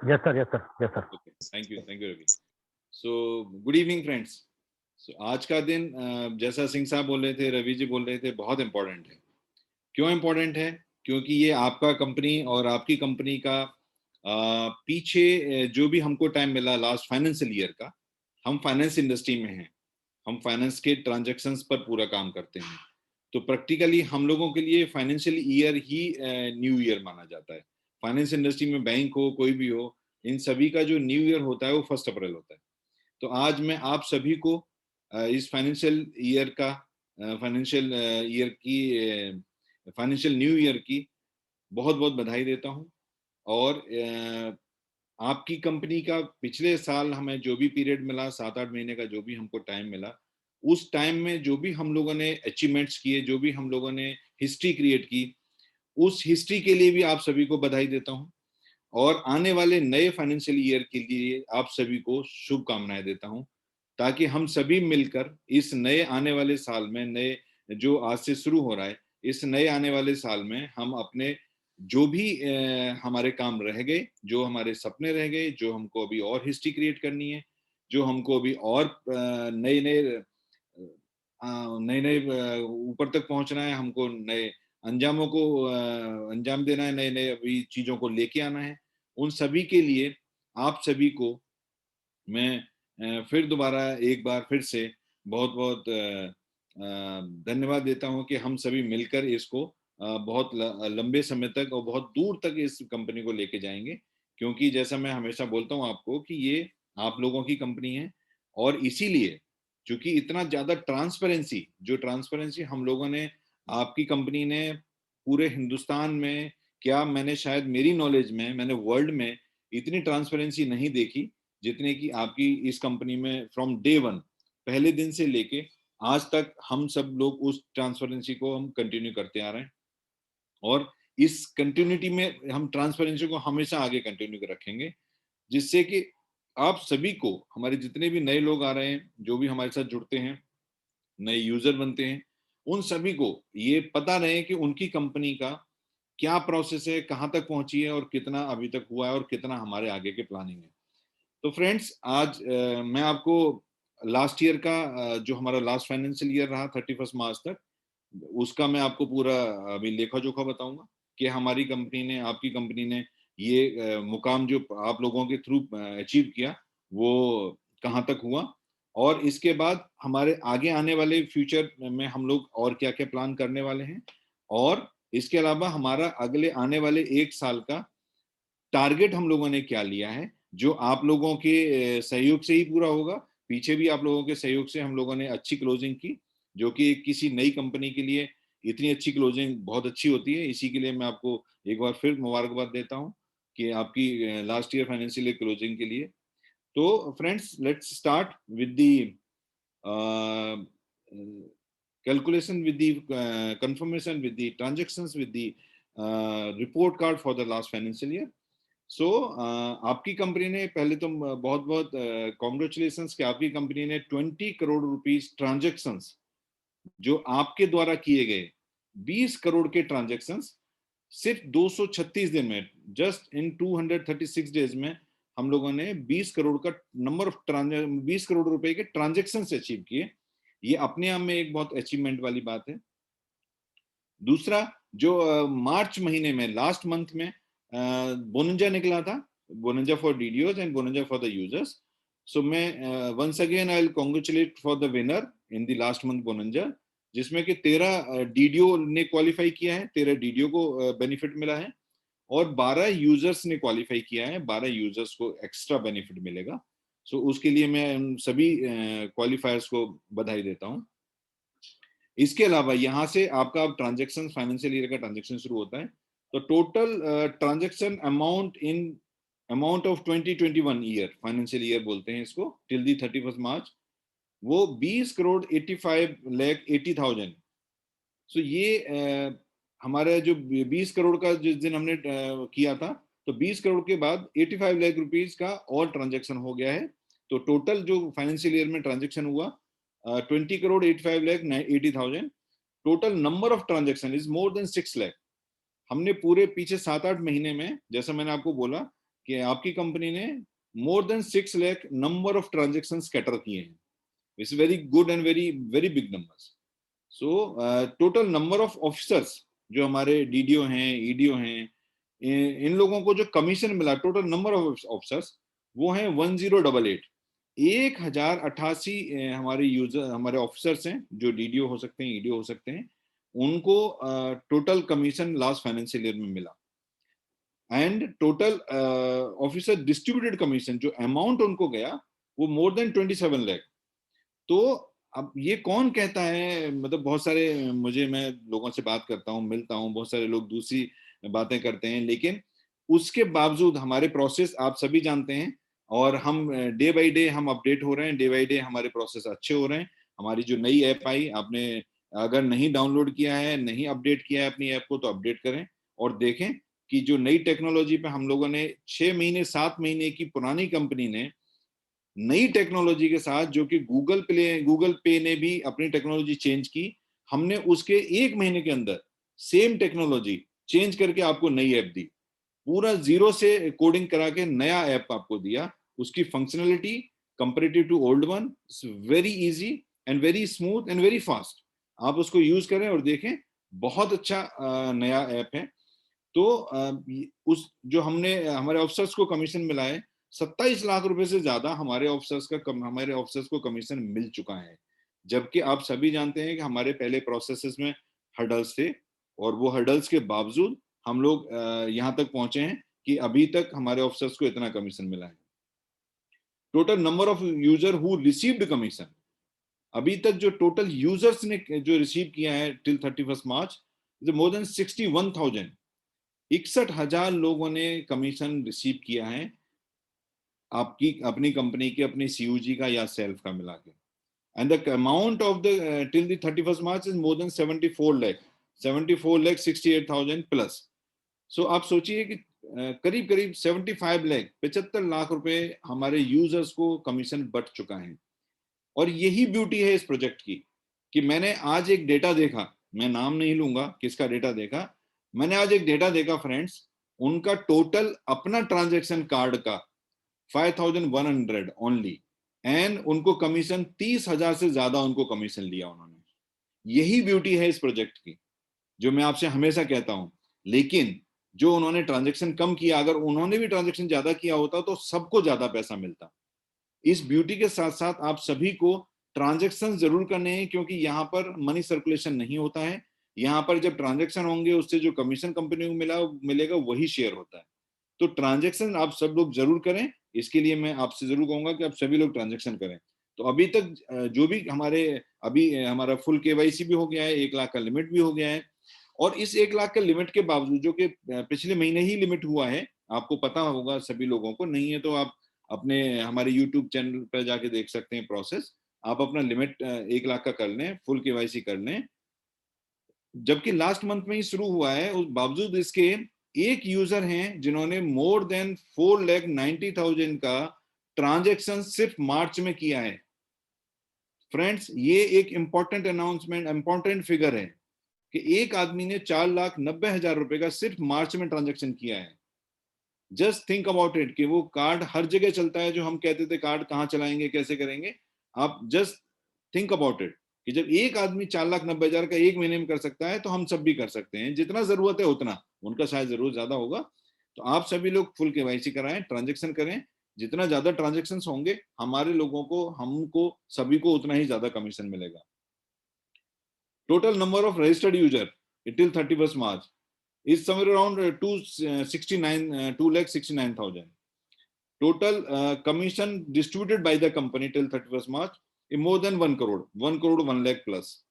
Yes, sir. Yes, sir. Yes, sir. Okay, thank you Ravi. So good evening friends. So आज का दिन जैसा सिंह साहब बोल रहे थे, रवि जी बोल रहे थे, बहुत इंपॉर्टेंट है। क्यों इंपॉर्टेंट है? क्योंकि ये आपका कंपनी और आपकी कंपनी का पीछे जो भी हमको टाइम मिला लास्ट फाइनेंशियल ईयर का, हम फाइनेंस इंडस्ट्री में हैं, हम फाइनेंस के ट्रांजैक्शंस पर पूरा काम करते हैं। तो प्रैक्टिकली हम लोगों के लिए फाइनेंशियल ईयर ही न्यू ईयर माना जाता है। फाइनेंस इंडस्ट्री में बैंक हो, कोई भी हो, इन सभी का जो न्यू ईयर होता है वो 1 अप्रैल होता है। तो आज मैं आप सभी को इस फाइनेंशियल ईयर का फाइनेंशियल ईयर की फाइनेंशियल न्यू ईयर की बहुत बहुत बधाई देता हूं। और आपकी कंपनी का पिछले साल हमें जो भी पीरियड मिला, 7-8 महीने का जो भी हमको टाइम मिला, उस टाइम में जो भी हम लोगों ने अचीवमेंट्स किए, जो भी हम लोगों ने हिस्ट्री क्रिएट की, उस हिस्ट्री के लिए भी आप सभी को बधाई देता हूं। और आने वाले नए फाइनेंशियल ईयर के लिए आप सभी को शुभकामनाएं देता हूं, ताकि हम सभी मिलकर इस नए आने वाले साल में, नए जो आज से शुरू हो रहा है, इस नए आने वाले साल में हम अपने जो भी हमारे काम रह गए, जो हमारे सपने रह गए, जो हमको अभी और हिस्ट्री क्रिएट करनी है, जो हमको अभी और नए नए नए नए ऊपर तक पहुंचना है, हमको नए अंजामों को अंजाम देना है, नए नए अभी चीजों को लेके आना है, उन सभी के लिए आप सभी को मैं फिर दोबारा एक बार फिर से बहुत बहुत धन्यवाद देता हूं कि हम सभी मिलकर इसको बहुत लंबे समय तक और बहुत दूर तक इस कंपनी को लेके जाएंगे। क्योंकि जैसा मैं हमेशा बोलता हूं आपको कि ये आप लोगों की कंपनी है, और इसीलिए क्योंकि इतना ज्यादा ट्रांसपेरेंसी, जो ट्रांसपेरेंसी हम लोगों ने, आपकी कंपनी ने पूरे हिंदुस्तान में, क्या मैंने शायद मेरी नॉलेज में, मैंने वर्ल्ड में इतनी ट्रांसपेरेंसी नहीं देखी जितने की आपकी इस कंपनी में फ्रॉम डे वन, पहले दिन से लेके आज तक हम सब लोग उस ट्रांसपेरेंसी को हम कंटिन्यू करते आ रहे हैं। और इस कंटिन्यूटी में हम ट्रांसपेरेंसी को हमेशा आगे कंटिन्यू रखेंगे, जिससे कि आप सभी को, हमारे जितने भी नए लोग आ रहे हैं, जो भी हमारे साथ जुड़ते हैं, नए यूजर बनते हैं, उन सभी को ये पता रहे कि उनकी कंपनी का क्या प्रोसेस है, कहाँ तक पहुंची है और कितना अभी तक हुआ है और कितना हमारे आगे के प्लानिंग है। तो फ्रेंड्स, आज मैं आपको लास्ट ईयर का जो हमारा लास्ट फाइनेंशियल ईयर रहा 31 मार्च तक, उसका मैं आपको पूरा अभी लेखा जोखा बताऊंगा कि हमारी कंपनी ने, आपकी कंपनी ने ये मुकाम जो आप लोगों के थ्रू अचीव किया, वो कहाँ तक हुआ, और इसके बाद हमारे आगे आने वाले फ्यूचर में हम लोग और क्या क्या प्लान करने वाले हैं, और इसके अलावा हमारा अगले आने वाले 1 साल का टारगेट हम लोगों ने क्या लिया है, जो आप लोगों के सहयोग से ही पूरा होगा। पीछे भी आप लोगों के सहयोग से हम लोगों ने अच्छी क्लोजिंग की, जो कि किसी नई कंपनी के लिए इतनी अच्छी क्लोजिंग बहुत अच्छी होती है। इसी के लिए मैं आपको एक बार फिर मुबारकबाद देता हूं कि आपकी last year financial year closing के लिए। तो friends, let's start with the calculation, with the confirmation, with the transactions, with the report card for the last financial year. सो आपकी कंपनी ने, पहले तो बहुत बहुत कॉन्ग्रेचुलेशन कि आपकी कंपनी ने 20 करोड़ रुपीस ट्रांजेक्शन्स, जो आपके द्वारा किए गए 20 करोड़ के ट्रांजेक्शन्स सिर्फ 236 दिन में, जस्ट इन 236 डेज में हम लोगों ने 20 करोड़ का नंबर ऑफ 20 करोड़ रुपए के ट्रांजेक्शन अचीव किए। ये अपने आप में एक बहुत अचीवमेंट वाली बात है। दूसरा, जो मार्च महीने में, लास्ट मंथ में बोनंजा निकला था, bonanza for DDOs and bonanza for the users. So मैं once again I will congratulate for the winner in the last month bonanza, जिसमें कि 13 डीडीओ ने क्वालिफाई किया है, 13 डीडीओ को बेनिफिट मिला है, और 12 यूजर्स ने क्वालिफाई किया है, 12 यूजर्स को एक्स्ट्रा बेनिफिट मिलेगा। सो उसके लिए मैं सभी क्वालिफायर्स को बधाई देता हूं। इसके अलावा यहाँ से आपका अब ट्रांजेक्शन, फाइनेंशियल ईयर का ट्रांजेक्शन शुरू होता है। तो total transaction amount of 2021 year, financial year बोलते हैं इसको, टिल दी 31 मार्च, वो 20 करोड़ 85 लाख 80,000। सो ये हमारा जो 20 करोड़ का जिस दिन हमने किया था, तो 20 करोड़ के बाद 85 लाख रुपीज का और ट्रांजेक्शन हो गया है। तो टोटल जो फाइनेंशियल ईयर में ट्रांजेक्शन हुआ 20 crore 85 lakh 80,000। Total number of transaction is more then 6 lakh. हमने पूरे पीछे 7-8 महीने में, जैसा मैंने आपको बोला कि आपकी कंपनी ने more than 6 lakh number of transactions cater किए हैं. It's very good and very big numbers. So total number of officers जो हमारे डीडीओ हैं, ईडीओ हैं, इन लोगों को जो कमीशन मिला, टोटल नंबर ऑफ ऑफिसर्स वो हैं 1088. 1088 हमारे यूजर, हमारे ऑफिसर्स हैं जो डीडीओ हो सकते हैं, ईडीओ हो सकते हैं, उनको total commission last financial year में मिला. And total officer distributed commission जो अमाउंट उनको गया वो मोर देन 27 लाख. तो अब ये कौन कहता है, मतलब बहुत सारे मैं लोगों से बात करता हूँ, मिलता हूँ, बहुत सारे लोग दूसरी बातें करते हैं, लेकिन उसके बावजूद हमारे प्रोसेस आप सभी जानते हैं, और हम डे बाय डे हम अपडेट हो रहे हैं, डे बाय डे हमारे प्रोसेस अच्छे हो रहे हैं. हमारी जो नई ऐप आई, आपने अगर नहीं डाउनलोड किया है, नहीं अपडेट किया है अपनी ऐप को, तो अपडेट करें और देखें कि जो नई टेक्नोलॉजी पे हम लोगों ने 6 महीने 7 महीने की पुरानी कंपनी ने नई टेक्नोलॉजी के साथ, जो कि गूगल पे ने भी अपनी टेक्नोलॉजी चेंज की, हमने उसके 1 महीने के अंदर सेम टेक्नोलॉजी चेंज करके आपको नई ऐप दी. पूरा जीरो से कोडिंग करा के नया ऐप आपको दिया. उसकी functionality comparative to old one is very easy and very smooth and very fast. आप उसको यूज करें और देखें, बहुत अच्छा नया ऐप है. तो उस जो हमने हमारे ऑफिसर्स को कमीशन मिला है, 27 लाख रुपए से ज्यादा हमारे ऑफिसर्स को कमीशन मिल चुका है. जबकि आप सभी जानते हैं कि हमारे पहले प्रोसेसेस में हर्डल्स थे, और वो हर्डल्स के बावजूद हम लोग यहाँ तक पहुंचे हैं कि अभी तक हमारे ऑफिसर्स को इतना कमीशन मिला है. Total number of user who received commission, अभी तक जो टोटल यूजर्स ने जो रिसीव किया है टिल 31 मार्च, मोर देन 61,000. 61,000 लोगों ने कमीशन रिसीव किया है, आपकी अपनी कंपनी के, अपनी सीयूजी का या सेल्फ का मिला के. And the amount of the till the 31st March is more than 74 lakh, 74 lakh 68,000 plus. So आप सोचिए कि करीब करीब 75 लाख, 75 लाख रुपए हमारे यूजर्स को कमीशन बट चुका है. और यही ब्यूटी है इस प्रोजेक्ट की, कि मैंने आज एक डेटा देखा, मैं नाम नहीं लूंगा किसका डेटा देखा, मैंने आज एक डेटा देखा फ्रेंड्स, उनका टोटल अपना ट्रांजैक्शन कार्ड का 5,100 ओनली, एंड उनको कमीशन 30,000 से ज्यादा उनको कमीशन लिया उन्होंने. यही ब्यूटी है इस प्रोजेक्ट की, जो मैं आपसे हमेशा कहता हूं. लेकिन जो उन्होंने ट्रांजैक्शन कम किया, अगर उन्होंने भी ट्रांजैक्शन ज्यादा किया होता तो सबको ज्यादा पैसा मिलता. इस ब्यूटी के साथ साथ आप सभी को ट्रांजैक्शन जरूर करने हैं, क्योंकि यहाँ पर मनी सर्कुलेशन नहीं होता है. यहाँ पर जब ट्रांजैक्शन होंगे, उससे जो कमीशन कंपनी को मिलेगा वही शेयर होता है. तो ट्रांजैक्शन आप सब लोग जरूर करें. इसके लिए मैं आपसे जरूर कहूंगा कि आप सभी लोग ट्रांजैक्शन करें. तो अभी तक जो भी अभी हमारा फुल केवाईसी भी हो गया है, 1 लाख का लिमिट भी हो गया है. और इस 1 लाख के लिमिट के बावजूद, जो कि पिछले महीने ही लिमिट हुआ है, आपको पता होगा सभी लोगों को, नहीं है तो आप अपने हमारे यूट्यूब चैनल पर जाके देख सकते हैं प्रोसेस. आप अपना लिमिट 1 लाख का कर लें, फुल केवाईसी कर लें. जबकि लास्ट मंथ में ही शुरू हुआ है, उस बावजूद इसके एक यूजर हैं जिन्होंने मोर देन 4,90,000 का ट्रांजैक्शन सिर्फ मार्च में किया है. फ्रेंड्स, ये एक इंपॉर्टेंट अनाउंसमेंट, इंपॉर्टेंट फिगर है कि एक आदमी ने 4,90,000 रुपए का सिर्फ मार्च में ट्रांजैक्शन किया है. जस्ट थिंक अबाउट इट, कि वो कार्ड हर जगह चलता है, जो हम कहते थे कार्ड कहाँ चलाएंगे, कैसे करेंगे. आप जस्ट थिंक अबाउट इट, कि जब एक आदमी 4,90,000 का एक महीने में कर सकता है, तो हम सब भी कर सकते हैं. जितना जरूरत है उतना, उनका शायद जरूर ज्यादा होगा. तो आप सभी लोग फुल केवाईसी कराएं, ट्रांजेक्शन करें. जितना ज्यादा ट्रांजेक्शन होंगे, हमारे लोगों को, हमको सभी को उतना ही ज्यादा कमीशन मिलेगा. Total number of registered user till 31st March is somewhere around 2,69,000. Total commission distributed by the company till 31st March is more than 1 crore, 1 crore 1 lakh plus.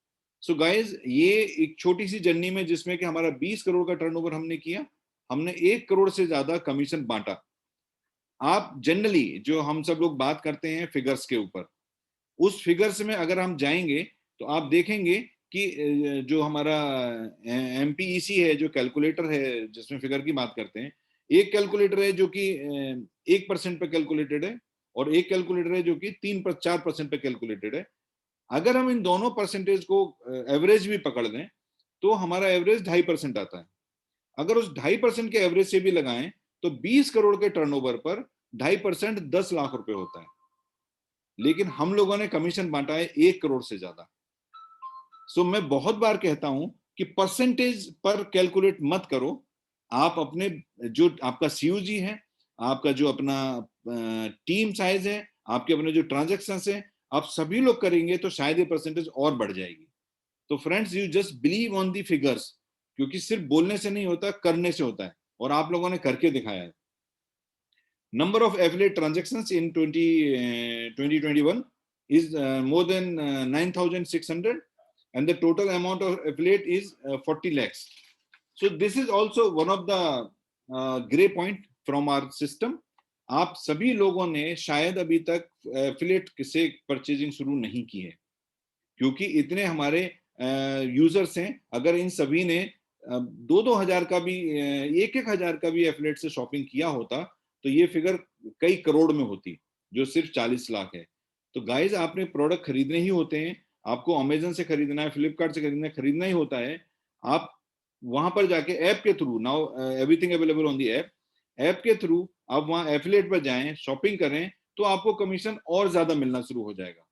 So guys, ये एक छोटी सी जर्नी में, जिसमें कि हमारा 20 करोड़ का turnover हमने किया, हमने 1 करोड़ से ज्यादा कमीशन बांटा. आप जनरली जो हम सब लोग बात करते हैं फिगर्स के ऊपर, उस फिगर्स में अगर हम जाएंगे तो आप देखेंगे कि जो हमारा एमपीईसी है, जो कैलकुलेटर है जिसमें फिगर की बात करते हैं, एक कैलकुलेटर है जो कि 1% पे कैलकुलेटेड है, और एक कैलकुलेटर है जो कि 4% पे कैलकुलेटेड है. अगर हम इन दोनों परसेंटेज को एवरेज भी पकड़ लें, तो हमारा एवरेज 2.5% आता है. अगर उस 2.5% के एवरेज से भी लगाएं, तो 20 करोड़ के टर्नओवर पर 2.5% 10 लाख रुपए होता है, लेकिन हम लोगों ने कमीशन बांटा है 1 करोड़ से ज्यादा। सो मैं बहुत बार कहता हूं कि परसेंटेज पर कैलकुलेट मत करो, आप अपने जो आपका सीयूजी है, आपका जो अपना टीम साइज है, आपके अपने जो ट्रांजेक्शन है, आप सभी लोग करेंगे तो शायद ये परसेंटेज और बढ़ जाएगी। तो friends, you just believe on the figures, क्योंकि सिर्फ बोलने से नहीं होता, करने से होता है, और आप लोगों ने करके दिखाया है। Number of affiliate transactions in 2021 is more than 9,600, and the total amount of affiliate is 40 lakhs. So this is also one of the gray point from our system. आप सभी लोगों ने शायद अभी तक एफिलिएट से परचेजिंग शुरू नहीं की है, क्योंकि इतने हमारे यूजर्स हैं। अगर इन सभी ने 2-2 हजार का भी, 1-1 हजार का भी एफिलिएट से शॉपिंग किया होता तो ये फिगर कई करोड़ में होती, जो सिर्फ 40 लाख है। तो गाइज, आपने प्रोडक्ट खरीदने ही होते हैं, आपको अमेजन से खरीदना है, फ्लिपकार्ट से खरीदना ही होता है। आप वहां पर जाके ऐप के through, now everything available on the app के थ्रू आप वहां एफिलिएट पर जाएं, शॉपिंग करें, तो आपको कमीशन और ज्यादा मिलना शुरू हो जाएगा।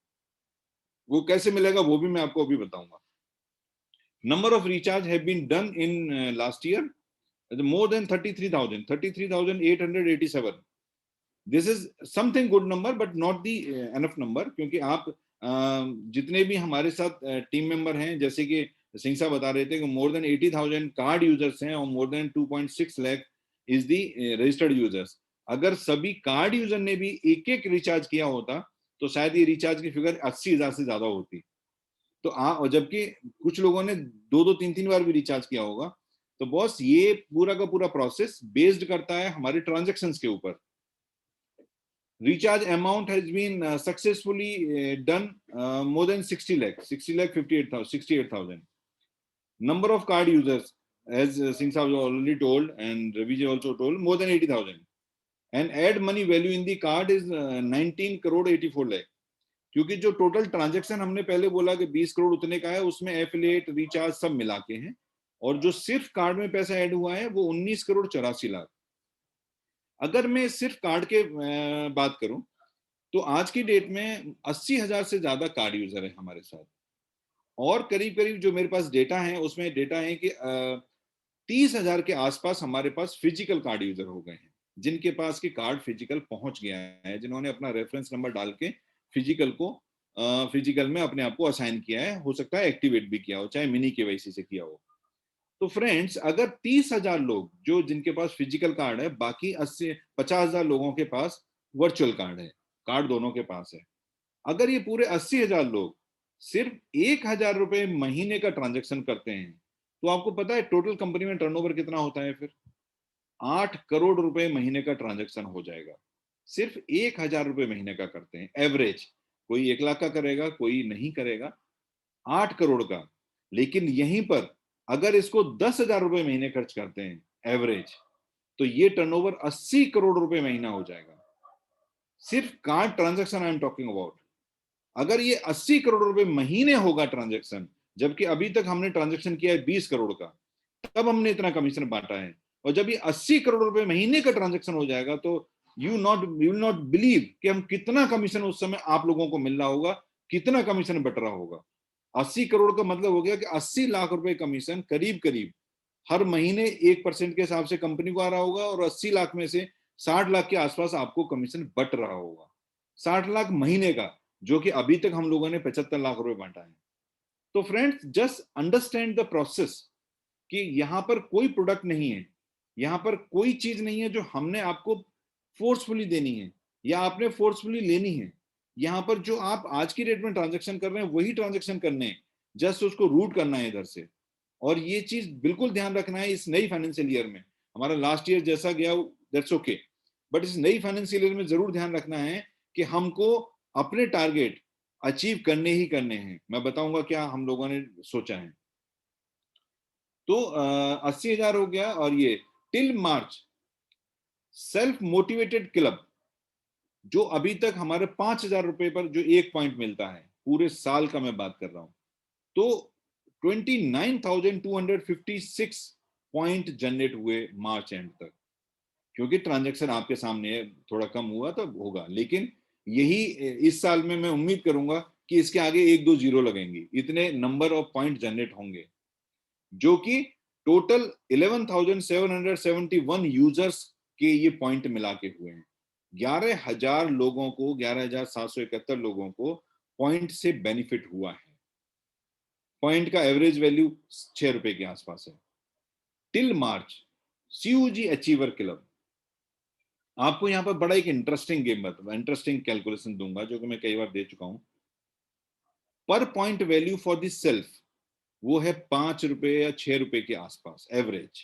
वो कैसे मिलेगा वो भी मैं आपको अभी बताऊंगा। Number of recharge have been done in last year more than 33,887. This is something good number, but not the enough number, क्योंकि आप जितने भी हमारे साथ टीम मेंबर हैं, जैसे कि सिंह साहब बता रहे थे कि more than 80,000 कार्ड यूजर्स हैं और more than 2.6 lakh is the registered users. अगर सभी कार्ड यूजर ने भी एक एक रिचार्ज किया होता तो शायद ये रिचार्ज की फिगर 80,000 से ज्यादा होती। तो और जबकि कुछ लोगों ने 2-2, 3-3 बार भी रिचार्ज किया होगा। तो बॉस, ये पूरा का पूरा प्रोसेस बेस्ड करता है हमारे ट्रांजैक्शंस के ऊपर। Recharge amount has been successfully done more than 60 lakh, 68,000। Number of card users, as Singh Saab already told and Ravi ji also told, more than 80,000, and add money value in the card is 19 crore 84 lakh। क्योंकि जो total transaction हमने पहले बोला कि 20 करोड़ उतने का है, उसमें एफिलिएट रिचार्ज सब मिला के हैं, और जो सिर्फ कार्ड में पैसा ऐड हुआ है वो 19 करोड़ 84 लाख। अगर मैं सिर्फ कार्ड के बात करूं तो आज की डेट में 80,000 से ज्यादा कार्ड यूजर है हमारे साथ, और करीब करीब जो मेरे पास डेटा है उसमें डेटा है कि 30,000 के आसपास हमारे पास फिजिकल कार्ड यूजर हो गए हैं, जिनके पास की कार्ड फिजिकल पहुंच गया है, जिन्होंने अपना रेफरेंस नंबर डाल के फिजिकल में अपने आप को असाइन किया है, हो सकता है एक्टिवेट भी किया हो, चाहे मिनी केवाईसी से किया हो। तो फ्रेंड्स, अगर 30,000 लोग जो जिनके पास फिजिकल कार्ड है, बाकी 50,000 लोगों के पास वर्चुअल कार्ड है, कार्ड दोनों के पास है, अगर ये पूरे 80,000 लोग सिर्फ 1,000 रुपए महीने का ट्रांजेक्शन करते हैं, तो आपको पता है टोटल कंपनी में टर्नओवर कितना होता है? फिर 8 करोड़ रुपए महीने का ट्रांजेक्शन हो जाएगा। सिर्फ 1,000 रुपए महीने का करते हैं एवरेज, कोई 1 लाख का करेगा, कोई नहीं करेगा, 8 करोड़ का। लेकिन यहीं पर अगर इसको 10,000 रुपए महीने खर्च करते हैं एवरेज, तो ये टर्नओवर 80 करोड़ रुपए महीना हो जाएगा। सिर्फ card transaction I am talking about. अगर ये 80 करोड़ रुपए महीने होगा ट्रांजैक्शन, जबकि अभी तक हमने ट्रांजैक्शन किया है 20 करोड़ का, तब हमने इतना कमीशन बांटा है। और जब ये 80 करोड़ रुपए महीने का ट्रांजैक्शन हो जाएगा तो यू विल नॉट बिलीव कि हम कितना कमीशन उस समय आप लोगों को मिल रहा होगा, कितना कमीशन बट रहा होगा। 80 करोड़ का मतलब हो गया कि 80 लाख रुपए कमीशन करीब करीब हर महीने 1% के हिसाब से कंपनी को आ रहा होगा, और 80 लाख में से 60 लाख के आसपास आपको कमीशन बट रहा होगा। 60 लाख महीने का, जो कि अभी तक हम लोगों ने 75 लाख रुपए बांटा है। तो friends, just understand the process कि यहां पर कोई प्रोडक्ट नहीं है, यहां पर कोई चीज नहीं है जो हमने आपको फोर्सफुली देनी है या आपने फोर्सफुली लेनी है। यहां पर जो आप आज की डेट में ट्रांजैक्शन कर रहे हैं वही ट्रांजैक्शन करने हैं, जस्ट उसको रूट करना है इधर से। और ये चीज बिल्कुल ध्यान रखना है, इस नई फाइनेंशियल ईयर में, हमारा लास्ट ईयर जैसा गया दैट्स ओके, बट इस नई फाइनेंशियल ईयर में जरूर ध्यान रखना है कि हमको अपने टारगेट अचीव करने ही करने हैं। मैं बताऊंगा क्या हम लोगों ने सोचा है। तो 80,000 हो गया, और ये till March self motivated club, जो अभी तक हमारे 5,000 रुपए पर जो एक पॉइंट मिलता है, पूरे साल का मैं बात कर रहा हूं, तो 29,256 पॉइंट जनरेट हुए मार्च एंड तक। क्योंकि ट्रांजैक्शन आपके सामने है, थोड़ा कम हुआ तो होगा, लेकिन यही इस साल में मैं उम्मीद करूंगा कि इसके आगे 1-2 जीरो लगेंगी, इतने नंबर ऑफ पॉइंट जनरेट होंगे, जो कि टोटल 11,771 यूजर्स के ये पॉइंट मिला के हुए हैं। 11,000 लोगों को, 11,771 लोगों को पॉइंट से बेनिफिट हुआ है। पॉइंट का एवरेज वैल्यू 6 रुपए के आसपास है। Till March CUG achiever club, आपको यहाँ पर बड़ा एक इंटरेस्टिंग गेम बताऊंगा, इंटरेस्टिंग कैलकुलेशन दूंगा जो कि मैं कई बार दे चुका हूं। पर point value for this self वो है 5 रुपए या 6 रुपए के आसपास एवरेज।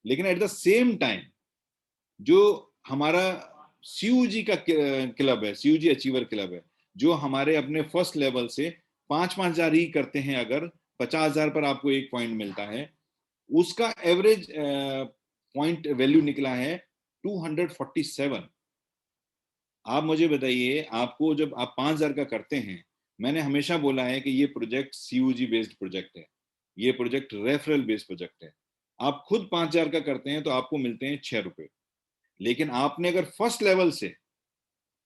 लेकिन एट द सेम टाइम जो हमारा सीयूजी का क्लब है, सीयूजी अचीवर क्लब है, जो हमारे अपने फर्स्ट लेवल से 5,000 ही करते हैं, अगर 50,000 पर आपको एक पॉइंट मिलता है, उसका एवरेज पॉइंट वैल्यू निकला है 247। आप मुझे बताइए, आपको जब आप 5,000 का करते हैं, मैंने हमेशा बोला है कि ये प्रोजेक्ट सीयूजी बेस्ड प्रोजेक्ट है, ये प्रोजेक्ट रेफरल बेस्ड प्रोजेक्ट है। आप खुद 5,000 का करते हैं तो आपको मिलते हैं 6 रुपए, लेकिन आपने अगर फर्स्ट लेवल से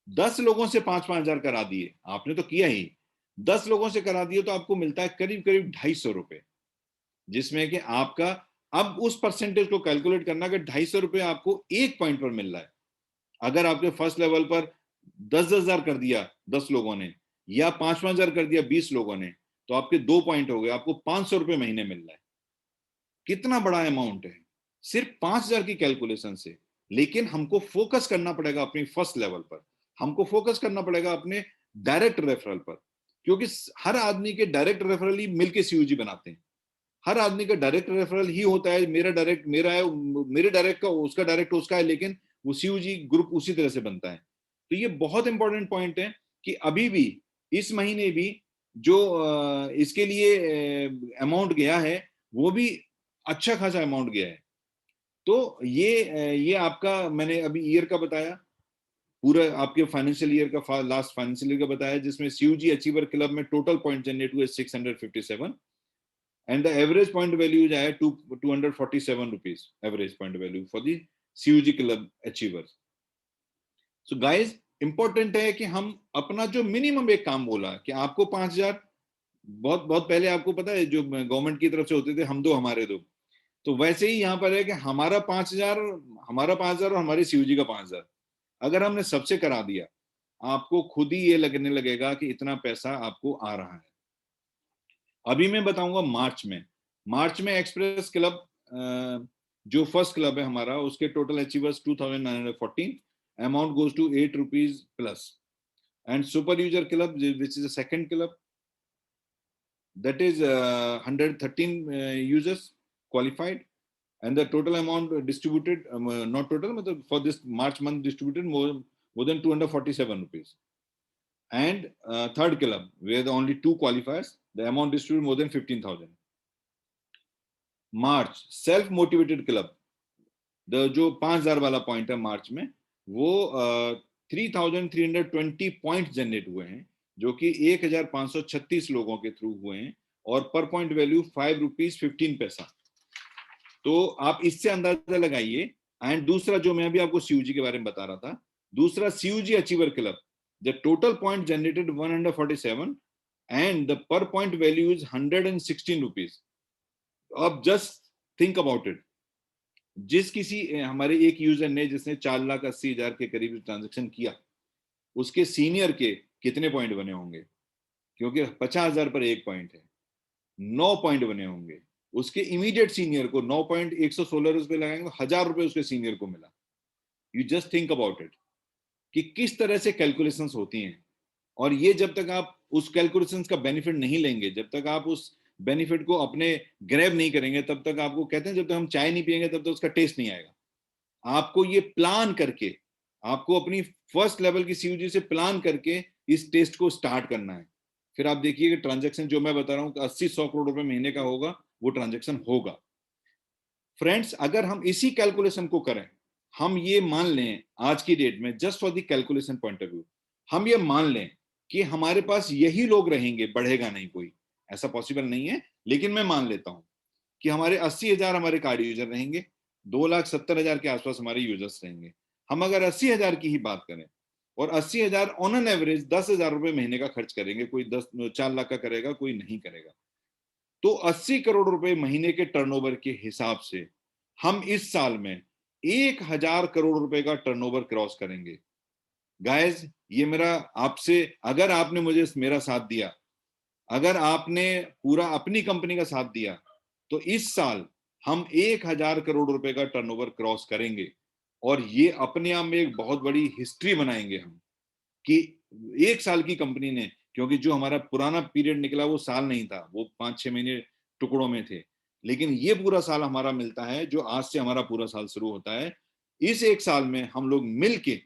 10 लोगों से 5,000 करा दिए, आपने तो किया ही, 10 लोगों से करा दिए, तो आपको मिलता है करीब करीब 250 रुपए, जिसमें कि आपका अब उस परसेंटेज को कैलकुलेट करना कि 250 रुपए आपको एक पॉइंट पर मिल रहा है। अगर आपके फर्स्ट लेवल पर 10,000 कर दिया 10 लोगों ने, या 5,000 कर दिया 20 लोगों ने, तो आपके 2 पॉइंट हो गए, आपको 500 रुपए महीने मिल रहा है। कितना बड़ा अमाउंट है सिर्फ 5,000 की कैलकुलेशन से। लेकिन हमको फोकस करना पड़ेगा अपनी फर्स्ट लेवल पर, हमको फोकस करना पड़ेगा अपने डायरेक्ट रेफरल पर, क्योंकि हर आदमी के डायरेक्ट रेफरल ही मिलके सीयूजी बनाते हैं। हर आदमी का डायरेक्ट रेफरल ही होता है, मेरा डायरेक्ट मेरा है, मेरे डायरेक्ट का उसका डायरेक्ट उसका है, लेकिन वो सीयूजी ग्रुप उसी तरह से बनता है। तो ये बहुत इंपॉर्टेंट पॉइंट है कि अभी भी इस महीने भी जो इसके लिए अमाउंट गया है, वो भी अच्छा खासा अमाउंट गया है। तो ये आपका मैंने अभी ईयर का बताया, पूरा आपके फाइनेंशियल ईयर का लास्ट फाइनेंशियल ईयर का बताया, जिसमें सीयूजी अचीवर क्लब में टोटल पॉइंट जनरेट हुए 657 and the average point value is at 247 rupees average point value for the CUG club achievers. So guys, important है कि हम अपना जो मिनिमम एक काम बोला कि आपको 5,000, बहुत बहुत पहले आपको पता है जो गवर्नमेंट की तरफ से होते थे हम दो हमारे दो, तो वैसे ही यहाँ पर है कि हमारा 5,000, हमारा 5,000 और हमारी सीयूजी का 5,000 अगर हमने सबसे करा दिया, आपको खुद ही ये लगने लगेगा कि इतना पैसा आपको आ रहा है। अभी मैं बताऊंगा मार्च में एक्सप्रेस क्लब जो फर्स्ट क्लब है हमारा, उसके total achievers 2,914, amount goes to 8 rupees plus. And super user club which is second club, that is 113 users qualified, and the total amount distributed, not total, but for this March month distributed more than 247 rupees. And third club where the only 2 qualifiers, the amount distributed more than 15,000. March self motivated club, the जो 5,000 वाला point है मार्च में, वो 3,320 point generate हुए हैं, जो कि 1,536 लोगों के थ्रू हुए हैं, और पर पॉइंट वैल्यू 5 रुपीज 15 पैसा। तो आप इससे अंदाजा लगाइए। एंड दूसरा जो मैं अभी आपको सीयूजी के बारे में बता रहा था, दूसरा CUG achiever club, the total point generated 147 and the पर पॉइंट वैल्यू इज 116 रुपीज। अब जस्ट थिंक अबाउट इट, जिस किसी हमारे एक यूजर ने जिसने 4,80,000 के करीब ट्रांजेक्शन किया, उसके सीनियर के कितने पॉइंट बने होंगे, क्योंकि 50,000 पर एक पॉइंट है, 9 पॉइंट बने होंगे। उसके इमीडिएट सीनियर को 9 पॉइंट 116 रुपए लगाएंगे, 1,000 रुपए उसके सीनियर को मिला। You just think about it कि किस तरह से कैलकुलेशंस होती हैं। और ये जब तक आप उस कैलकुलेशंस का बेनिफिट नहीं लेंगे, जब तक आप उस बेनिफिट को अपने ग्रैब नहीं करेंगे, तब तक आपको कहते हैं जब तक हम चाय नहीं पियेंगे तब तक उसका टेस्ट नहीं आएगा। आपको ये प्लान करके, आपको अपनी फर्स्ट लेवल की सीयूजी से प्लान करके इस टेस्ट को स्टार्ट करना है। फिर आप देखिए कि ट्रांजैक्शन जो मैं बता रहा हूँ 80-100 करोड़ रुपए महीने का होगा, वो ट्रांजैक्शन होगा। फ्रेंड्स, अगर हम इसी कैलकुलेशन को करें, हम ये मान लें आज की डेट में, just for the calculation point of view, हम ये मान लें कि हमारे पास यही लोग रहेंगे, बढ़ेगा नहीं कोई, ऐसा पॉसिबल नहीं है, लेकिन मैं मान लेता हूं कि हमारे 80,000 हमारे कार्ड यूजर रहेंगे, 2,70,000 के आसपास हमारे यूजर्स रहेंगे। हम अगर 80,000 की ही बात करें और 80,000 ऑन एन एवरेज 10,000 रुपए महीने का खर्च करेंगे, कोई 4 लाख का करेगा, कोई नहीं करेगा, तो 80 करोड़ रुपए महीने के टर्नओवर के हिसाब से हम इस साल में 1,000 करोड़ रुपए का टर्नओवर क्रॉस करेंगे। गाइस, ये मेरा आपसे, अगर आपने मुझे मेरा साथ दिया, अगर आपने पूरा अपनी कंपनी का साथ दिया, तो इस साल हम 1,000 करोड़ रुपए का टर्नओवर क्रॉस करेंगे। और ये अपने आप में एक बहुत बड़ी हिस्ट्री बनाएंगे हम, कि एक साल की कंपनी ने, क्योंकि जो हमारा पुराना पीरियड निकला वो साल नहीं था, वो 5-6 महीने टुकड़ों में थे, लेकिन ये पूरा साल हमारा मिलता है, जो आज से हमारा पूरा साल शुरू होता है। इस एक साल में हम लोग मिलके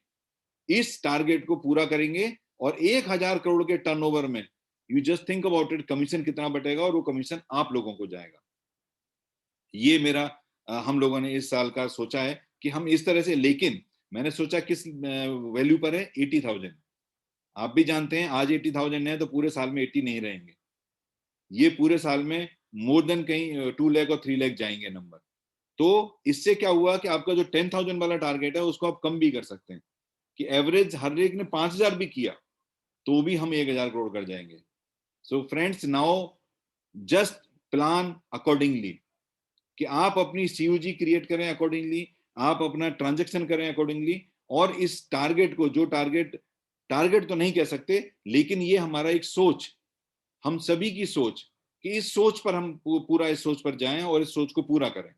इस टारगेट को पूरा करेंगे, और 1,000 करोड़ के टर्नओवर में you just think about it, commission कितना बटेगा, और वो कमीशन आप लोगों को जाएगा। ये मेरा हम लोगों ने इस साल का सोचा है कि हम इस तरह से, लेकिन मैंने सोचा किस वैल्यू पर है, 80,000। आप भी जानते हैं आज 80,000 है तो पूरे साल में 80 नहीं रहेंगे, ये पूरे साल में मोर देन कहीं 2 लाख और 3 लाख जाएंगे नंबर। तो इससे क्या हुआ कि आपका जो 10,000 वाला टारगेट है उसको आप कम भी कर सकते हैं, कि एवरेज हर एक ने 5,000 भी किया तो भी हम 1,000 करोड़ कर जाएंगे। So friends, now just plan accordingly, कि आप अपनी सीयूजी क्रिएट करें अकॉर्डिंगली, आप अपना ट्रांजेक्शन करें अकॉर्डिंगली, और इस टारगेट को, जो टारगेट टारगेट तो नहीं कह सकते, लेकिन ये हमारा एक सोच, हम सभी की सोच, कि इस सोच पर हम पूरा इस सोच पर जाएं और इस सोच को पूरा करें।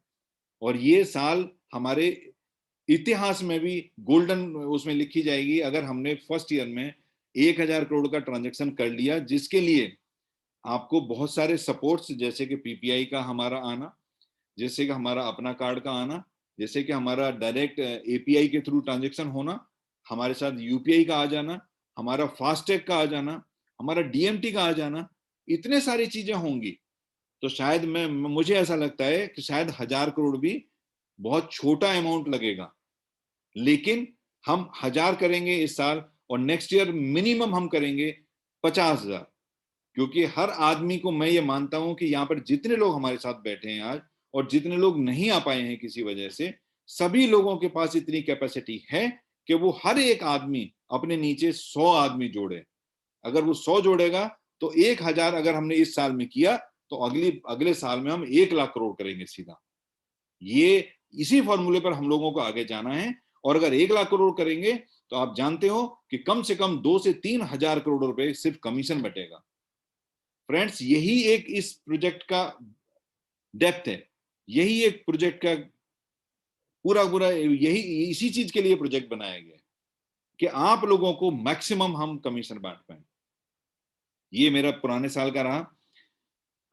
और ये साल हमारे इतिहास में भी गोल्डन उसमें लिखी जाएगी, अगर हमने फर्स्ट ईयर में 1,000 करोड़ का ट्रांजेक्शन कर लिया, जिसके लिए आपको बहुत सारे सपोर्ट्स, जैसे कि पीपीआई का हमारा आना, जैसे कि हमारा अपना कार्ड का आना, जैसे कि हमारा डायरेक्ट एपीआई के थ्रू ट्रांजेक्शन होना, हमारे साथ यूपीआई का आ जाना, हमारा फास्टैग का आ जाना, हमारा डीएमटी का आ जाना, इतने सारी चीजें होंगी। तो शायद मुझे ऐसा लगता है कि शायद 1,000 करोड़ भी बहुत छोटा अमाउंट लगेगा, लेकिन हम 1,000 करेंगे इस साल, और नेक्स्ट ईयर मिनिमम हम करेंगे 50,000। क्योंकि हर आदमी को, मैं ये मानता हूं कि यहाँ पर जितने लोग हमारे साथ बैठे हैं आज, और जितने लोग नहीं आ पाए हैं किसी वजह से, सभी लोगों के पास इतनी कैपेसिटी है कि वो हर एक आदमी अपने नीचे 100 आदमी जोड़े। अगर वो 100 जोड़ेगा तो 1,000 अगर हमने इस साल में किया, तो अगले साल में हम 1,00,000 करोड़ करेंगे सीधा। ये इसी फॉर्मूले पर हम लोगों को आगे जाना है। और अगर 1,00,000 करोड़ करेंगे तो आप जानते हो कि कम से कम 2 से 3,000 करोड़ रुपए सिर्फ कमीशन बटेगा। फ्रेंड्स, यही एक इस प्रोजेक्ट का डेप्थ है, यही एक प्रोजेक्ट का पूरा पूरा, यही इसी चीज के लिए प्रोजेक्ट बनाया गया है, कि आप लोगों को मैक्सिमम हम कमीशन बांट पाए। ये मेरा पुराने साल का रहा।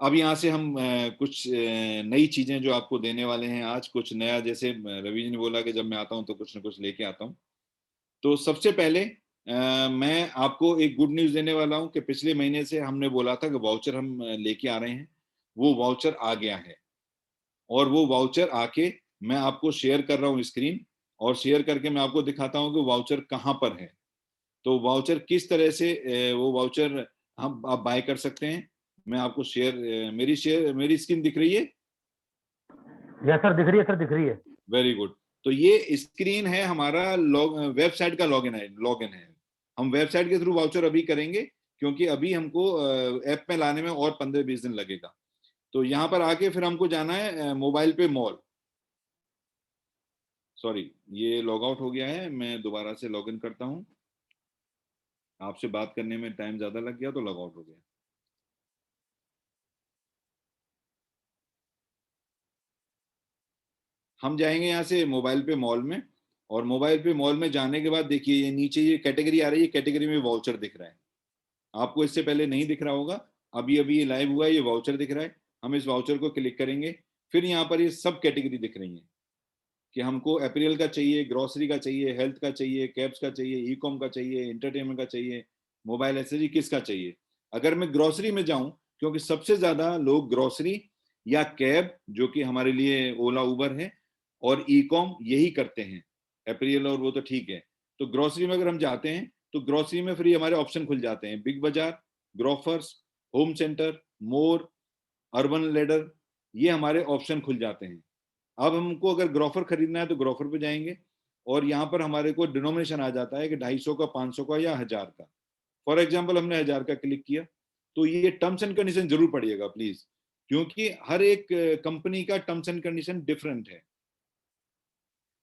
अब यहाँ से हम कुछ नई चीजें जो आपको देने वाले हैं आज, कुछ नया, जैसे रवि जी ने बोला कि जब मैं आता हूँ तो कुछ ना कुछ लेके आता हूँ। तो सबसे पहले मैं आपको एक गुड न्यूज देने वाला हूँ, कि पिछले महीने से हमने बोला था कि वाउचर हम लेके आ रहे हैं, वो वाउचर आ गया है। और वो वाउचर आके मैं आपको शेयर कर रहा हूँ स्क्रीन, और शेयर करके मैं आपको दिखाता हूँ कि वाउचर कहाँ पर है। तो वाउचर किस तरह से वो वाउचर हम आप बाय कर सकते हैं, मैं आपको मेरी स्क्रीन दिख रही है? यस सर, दिख रही है सर, दिख रही है। Very good. तो ये स्क्रीन है हमारा वेबसाइट का लॉगिन है। हम वेबसाइट के थ्रू वाउचर अभी करेंगे, क्योंकि अभी हमको ऐप में लाने में और 15-20 दिन लगेगा। तो यहाँ पर आके फिर हमको जाना है मोबाइल पे मॉल। सॉरी, ये लॉग आउट हो गया है, मैं दोबारा से लॉग इन करता हूँ। आपसे बात करने में टाइम ज्यादा लग गया तो लॉग आउट हो गया। हम जाएंगे यहाँ से मोबाइल पे मॉल में, और मोबाइल पे मॉल में जाने के बाद देखिए ये नीचे ये कैटेगरी आ रही है, कैटेगरी में वाउचर दिख रहा है। आपको इससे पहले नहीं दिख रहा होगा, अभी अभी ये लाइव हुआ है, ये वाउचर दिख रहा है। हम इस वाउचर को क्लिक करेंगे, फिर यहाँ पर ये सब कैटेगरी दिख रही है, कि हमको अपीरियल का चाहिए, ग्रोसरी का चाहिए, हेल्थ का चाहिए, कैब्स का चाहिए, ई कॉम का चाहिए, इंटरटेनमेंट का चाहिए, मोबाइल एक्सेसरी किसका चाहिए। अगर मैं ग्रोसरी में जाऊं, क्योंकि सबसे ज्यादा लोग ग्रोसरी या कैब, जो कि हमारे लिए ओला उबर है, और ई कॉम यही करते हैं, अपीरियल और वो तो ठीक है। तो ग्रोसरी में अगर हम जाते हैं तो ग्रोसरी में फिर हमारे ऑप्शन खुल जाते हैं, बिग बाजार, ग्रोफर्स, होम सेंटर, मोर, अर्बन लैडर, ये हमारे ऑप्शन खुल जाते हैं। अब हमको अगर ग्रोफर खरीदना है तो ग्रोफर पे जाएंगे और यहाँ पर हमारे को डिनोमिनेशन आ जाता है कि 250 का, 500 का या 1000 का। फॉर एग्जाम्पल हमने 1000 का क्लिक किया, तो ये टर्म्स एंड कंडीशन जरूर पढ़िएगा प्लीज, क्योंकि हर एक कंपनी का टर्म्स एंड कंडीशन डिफरेंट है।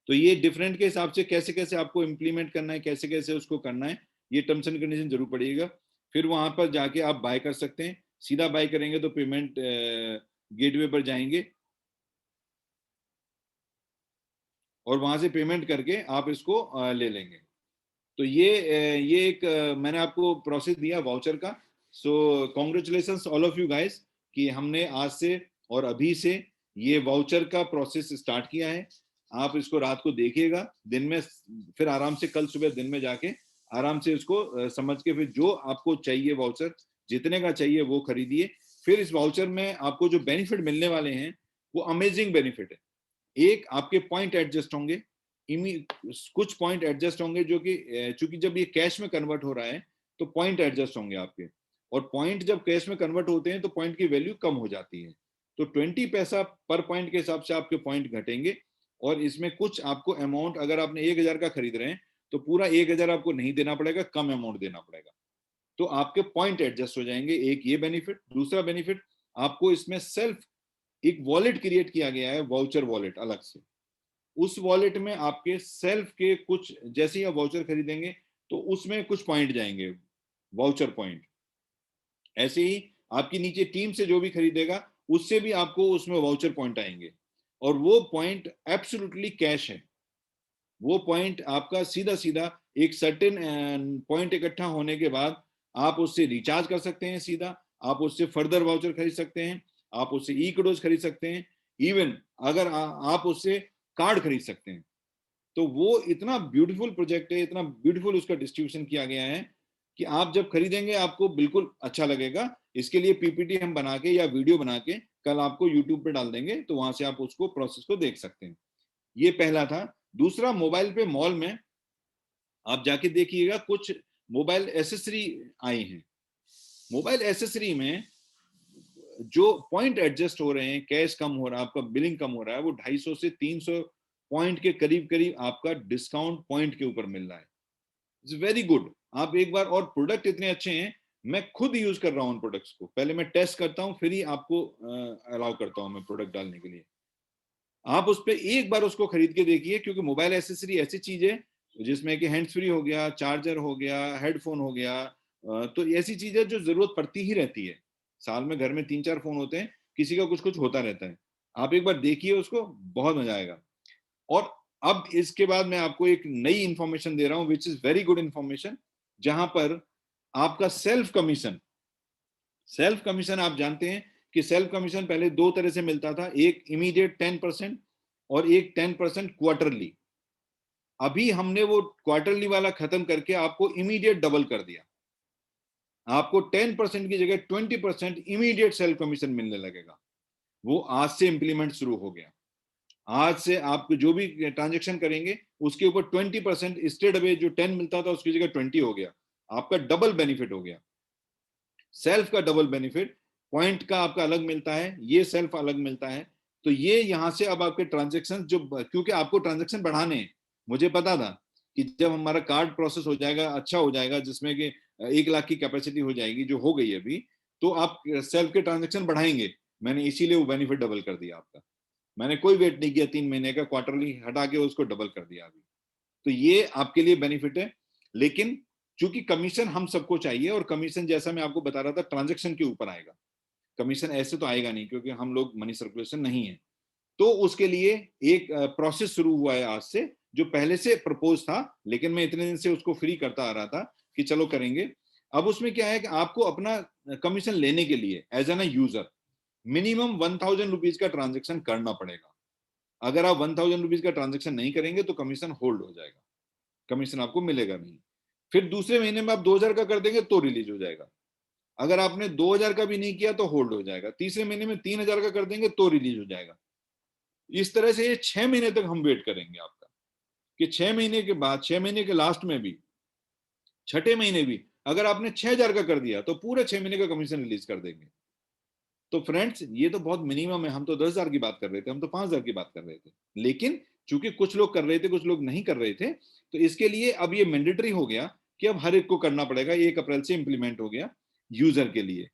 तो ये डिफरेंट के हिसाब से कैसे कैसे आपको इम्प्लीमेंट करना है, कैसे कैसे उसको करना है, ये टर्म्स एंड कंडीशन जरूर पढ़िएगा। फिर वहां पर जाके आप बाय कर सकते हैं। सीधा बाय करेंगे तो पेमेंट गेटवे पर जाएंगे और वहां से पेमेंट करके आप इसको ले लेंगे। तो ये एक मैंने आपको प्रोसेस दिया वाउचर का। सो congratulations all of you guys कि हमने आज से और अभी से ये वाउचर का प्रोसेस स्टार्ट किया है। आप इसको रात को देखिएगा, दिन में फिर आराम से कल सुबह दिन में जाके आराम से इसको समझ के फिर जो आपको चाहिए वाउचर, जितने का चाहिए वो खरीदिए। फिर इस वाउचर में आपको जो बेनिफिट मिलने वाले हैं वो अमेजिंग बेनिफिट है। एक, आपके पॉइंट एडजस्ट होंगे, कुछ पॉइंट एडजस्ट होंगे जो कि चूंकि जब ये कैश में कन्वर्ट हो रहा है तो पॉइंट एडजस्ट होंगे आपके, और पॉइंट जब कैश में कन्वर्ट होते हैं तो पॉइंट की वैल्यू कम हो जाती है। तो 20 पैसा पर पॉइंट के हिसाब से आपके पॉइंट घटेंगे। और इसमें कुछ आपको अमाउंट, अगर आपने 1000 का खरीद रहे हैं तो पूरा 1000 आपको नहीं देना पड़ेगा, कम अमाउंट देना पड़ेगा। तो आपके पॉइंट एडजस्ट हो जाएंगे, एक ये बेनिफिट। दूसरा बेनिफिट, आपको इसमें सेल्फ एक वॉलेट क्रिएट किया गया है, वाउचर वॉलेट अलग से। उस वॉलेट में आपके सेल्फ के कुछ, जैसे ही आप वाउचर खरीदेंगे तो उसमें कुछ पॉइंट जाएंगे, वाउचर पॉइंट। ऐसे ही आपकी नीचे टीम से जो भी खरीदेगा उससे भी आपको उसमें वाउचर पॉइंट आएंगे, और वो पॉइंट एब्सोल्युटली कैश है। वो पॉइंट आपका सीधा सीधा एक सर्टेन पॉइंट इकट्ठा होने के बाद आप उससे रिचार्ज कर सकते हैं सीधा, आप उससे फर्दर वाउचर खरीद सकते हैं, आप उससे ई कोडोज खरीद सकते हैं, इवन अगर आप उससे कार्ड खरीद सकते हैं। तो वो इतना ब्यूटीफुल प्रोजेक्ट है, इतना ब्यूटीफुल उसका डिस्ट्रीब्यूशन किया गया है कि आप जब खरीदेंगे आपको बिल्कुल अच्छा लगेगा। इसके लिए पीपीटी हम बना के या वीडियो बना के कल आपको यूट्यूब पे डाल देंगे, तो वहां से आप उसको प्रोसेस को देख सकते हैं। ये पहला था। दूसरा, मोबाइल पे मॉल में आप जाके देखिएगा, कुछ मोबाइल एसेसरी आई हैं। मोबाइल एसेसरी में जो पॉइंट एडजस्ट हो रहे हैं, कैश कम हो रहा है, आपका बिलिंग कम हो रहा है, वो 250 से 300 पॉइंट के करीब करीब आपका डिस्काउंट पॉइंट के ऊपर मिल रहा है। It's very good. आप एक बार, और प्रोडक्ट इतने अच्छे हैं, मैं खुद यूज कर रहा हूँ उन प्रोडक्ट्स को। पहले मैं टेस्ट करता हूँ, फिर ही आपको अलाउ करता हूँ मैं प्रोडक्ट डालने के लिए। आप उस पर एक बार उसको खरीद के देखिए, क्योंकि मोबाइल एसेसरी ऐसी चीज है जिसमें कि हैंड्स फ्री हो गया, चार्जर हो गया, हेडफोन हो गया, तो ऐसी चीजें जो जरूरत पड़ती ही रहती है। साल में घर में 3-4 फोन होते हैं, किसी का कुछ कुछ होता रहता है। आप एक बार देखिए उसको, बहुत मजा आएगा। और अब इसके बाद मैं आपको एक नई इंफॉर्मेशन दे रहा हूं, which is very good information, जहां पर आपका सेल्फ कमीशन आप जानते हैं कि सेल्फ कमीशन पहले दो तरह से मिलता था, एक इमीडिएट 10% और एक 10% क्वार्टरली। अभी हमने वो क्वार्टरली वाला खत्म करके आपको इमीडिएट डबल कर दिया। आपको 10% की जगह 20% इमीडिएट सेल्फ कमीशन मिलने लगेगा। वो आज से इंप्लीमेंट शुरू हो गया। आज से आप जो भी ट्रांजेक्शन करेंगे उसके ऊपर 20% स्ट्रेट अवे, जो 10 मिलता था उसकी जगह 20 हो गया। आपका डबल बेनिफिट हो गया। सेल्फ का डबल बेनिफिट, पॉइंट का आपका अलग मिलता है, ये सेल्फ अलग मिलता है। तो ये यहां से अब आपके ट्रांजेक्शन जो, क्योंकि आपको ट्रांजेक्शन बढ़ाने हैं, मुझे पता था कि जब हमारा कार्ड प्रोसेस हो जाएगा, अच्छा हो जाएगा, जिसमें कि 1 लाख की कैपेसिटी हो जाएगी, जो हो गई अभी, तो आप सेल्फ के ट्रांजेक्शन बढ़ाएंगे। मैंने इसीलिए वो बेनिफिट डबल कर दिया आपका। मैंने कोई वेट नहीं किया 3 महीने का, क्वार्टरली हटा के उसको डबल कर दिया अभी। तो ये आपके लिए बेनिफिट है। लेकिन चूंकि कमीशन हम सबको चाहिए, और कमीशन जैसा मैं आपको बता रहा था ट्रांजेक्शन के ऊपर आएगा, कमीशन ऐसे तो आएगा नहीं, क्योंकि हम लोग मनी सर्कुलेशन नहीं है। तो उसके लिए एक प्रोसेस शुरू हुआ है आज से, जो पहले से प्रपोज था, लेकिन मैं इतने दिन से उसको फ्री करता आ रहा था कि चलो करेंगे। अब उसमें क्या है कि आपको अपना कमीशन लेने के लिए as an user minimum 1000 rupees का ट्रांजेक्शन करना पड़ेगा। अगर आप 1000 रुपीज का ट्रांजेक्शन नहीं करेंगे तो कमीशन होल्ड हो जाएगा, कमीशन आपको मिलेगा नहीं। फिर दूसरे महीने में आप 2000 का कर देंगे तो रिलीज हो जाएगा। अगर आपने 2000 का भी नहीं किया तो होल्ड हो जाएगा। तीसरे महीने में 3000 का कर देंगे तो रिलीज हो जाएगा। इस तरह से ये 6 महीने तक हम वेट करेंगे आपका, कि 6 महीने के बाद, 6 महीने के लास्ट में भी, छठे महीने भी अगर आपने 6000 का कर दिया तो पूरे 6 महीने का कमीशन रिलीज कर देंगे। तो फ्रेंड्स ये तो बहुत मिनिमम है, हम तो 10,000 की बात कर रहे थे, हम तो 5,000 की बात कर रहे थे, लेकिन चूंकि कुछ लोग कर रहे थे कुछ लोग नहीं कर रहे थे, तो इसके लिए अब ये मैंडेटरी हो गया कि अब हर एक को करना पड़ेगा। 1 अप्रैल से इंप्लीमेंट हो गया यूजर के लिए।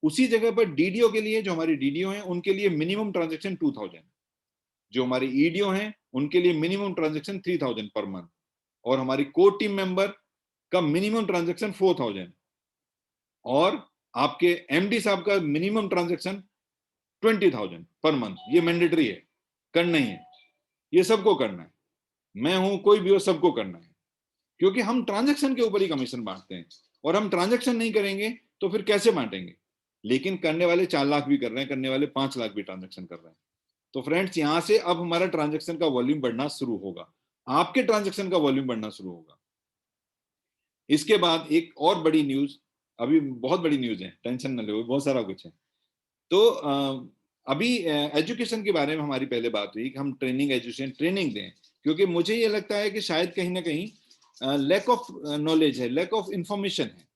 उसी जगह पर डीडीओ के लिए, जो हमारी डीडीओ हैं उनके लिए मिनिमम ट्रांजेक्शन 2,000, जो हमारे ईडीओ हैं उनके लिए मिनिमम ट्रांजेक्शन 3,000 पर मंथ, और हमारी कोर टीम मेंबर का मिनिमम ट्रांजेक्शन 4,000, और आपके एमडी साहब का मिनिमम ट्रांजेक्शन 20,000 पर मंथ। ये मैंडेटरी है, करना ही है, ये सबको करना है, मैं हूं कोई भी हो, सबको करना है, क्योंकि हम ट्रांजेक्शन के ऊपर ही कमीशन बांटते हैं, और हम ट्रांजेक्शन नहीं करेंगे तो फिर कैसे बांटेंगे। लेकिन करने वाले 4 लाख भी कर रहे हैं, करने वाले 5 लाख भी ट्रांजेक्शन कर रहे हैं। तो फ्रेंड्स यहां से अब हमारा ट्रांजेक्शन का वॉल्यूम बढ़ना शुरू होगा, आपके ट्रांजेक्शन का वॉल्यूम बढ़ना शुरू होगा। इसके बाद एक और बड़ी न्यूज, अभी बहुत बड़ी न्यूज है, टेंशन न लो, बहुत सारा कुछ है। तो अभी एजुकेशन के बारे में हमारी पहले बात हुई कि हम ट्रेनिंग एजुकेशन ट्रेनिंग दें, क्योंकि मुझे ये लगता है कि शायद कहीं ना कहीं लैक ऑफ नॉलेज है, लैक ऑफ इंफॉर्मेशन है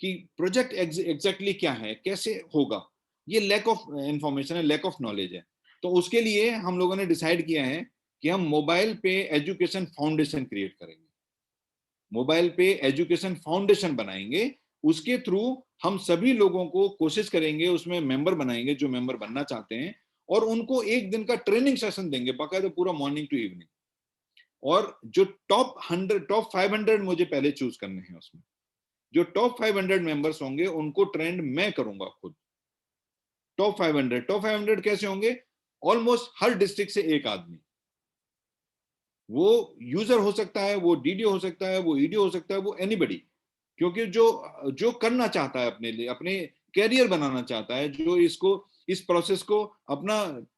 कि प्रोजेक्ट एग्जैक्टली क्या है, कैसे होगा। ये लैक ऑफ इंफॉर्मेशन है, लैक ऑफ नॉलेज है। तो उसके लिए हम लोगों ने डिसाइड किया है कि हम मोबाइल पे एजुकेशन फाउंडेशन क्रिएट करेंगे, मोबाइल पे एजुकेशन फाउंडेशन बनाएंगे। उसके थ्रू हम सभी लोगों को कोशिश करेंगे, उसमें मेंबर बनाएंगे जो मेंबर बनना चाहते हैं, और उनको एक दिन का ट्रेनिंग सेशन देंगे बाकायदा, पूरा मॉर्निंग टू इवनिंग। और जो टॉप 500 मुझे पहले चूज करने हैं, उसमें जो टॉप 500 मेंबर्स होंगे उनको ट्रेंड मैं करूंगा खुद। टॉप 500 कैसे होंगे? ऑलमोस्ट हर डिस्ट्रिक्ट से एक आदमी, वो यूजर हो सकता है, वो डीडीओ हो सकता है, वो ईडीओ हो सकता है, वो एनीबडी, क्योंकि जो जो करना चाहता है, अपने लिए अपने कैरियर बनाना चाहता है, जो इसको इस प्रोसेस को अपना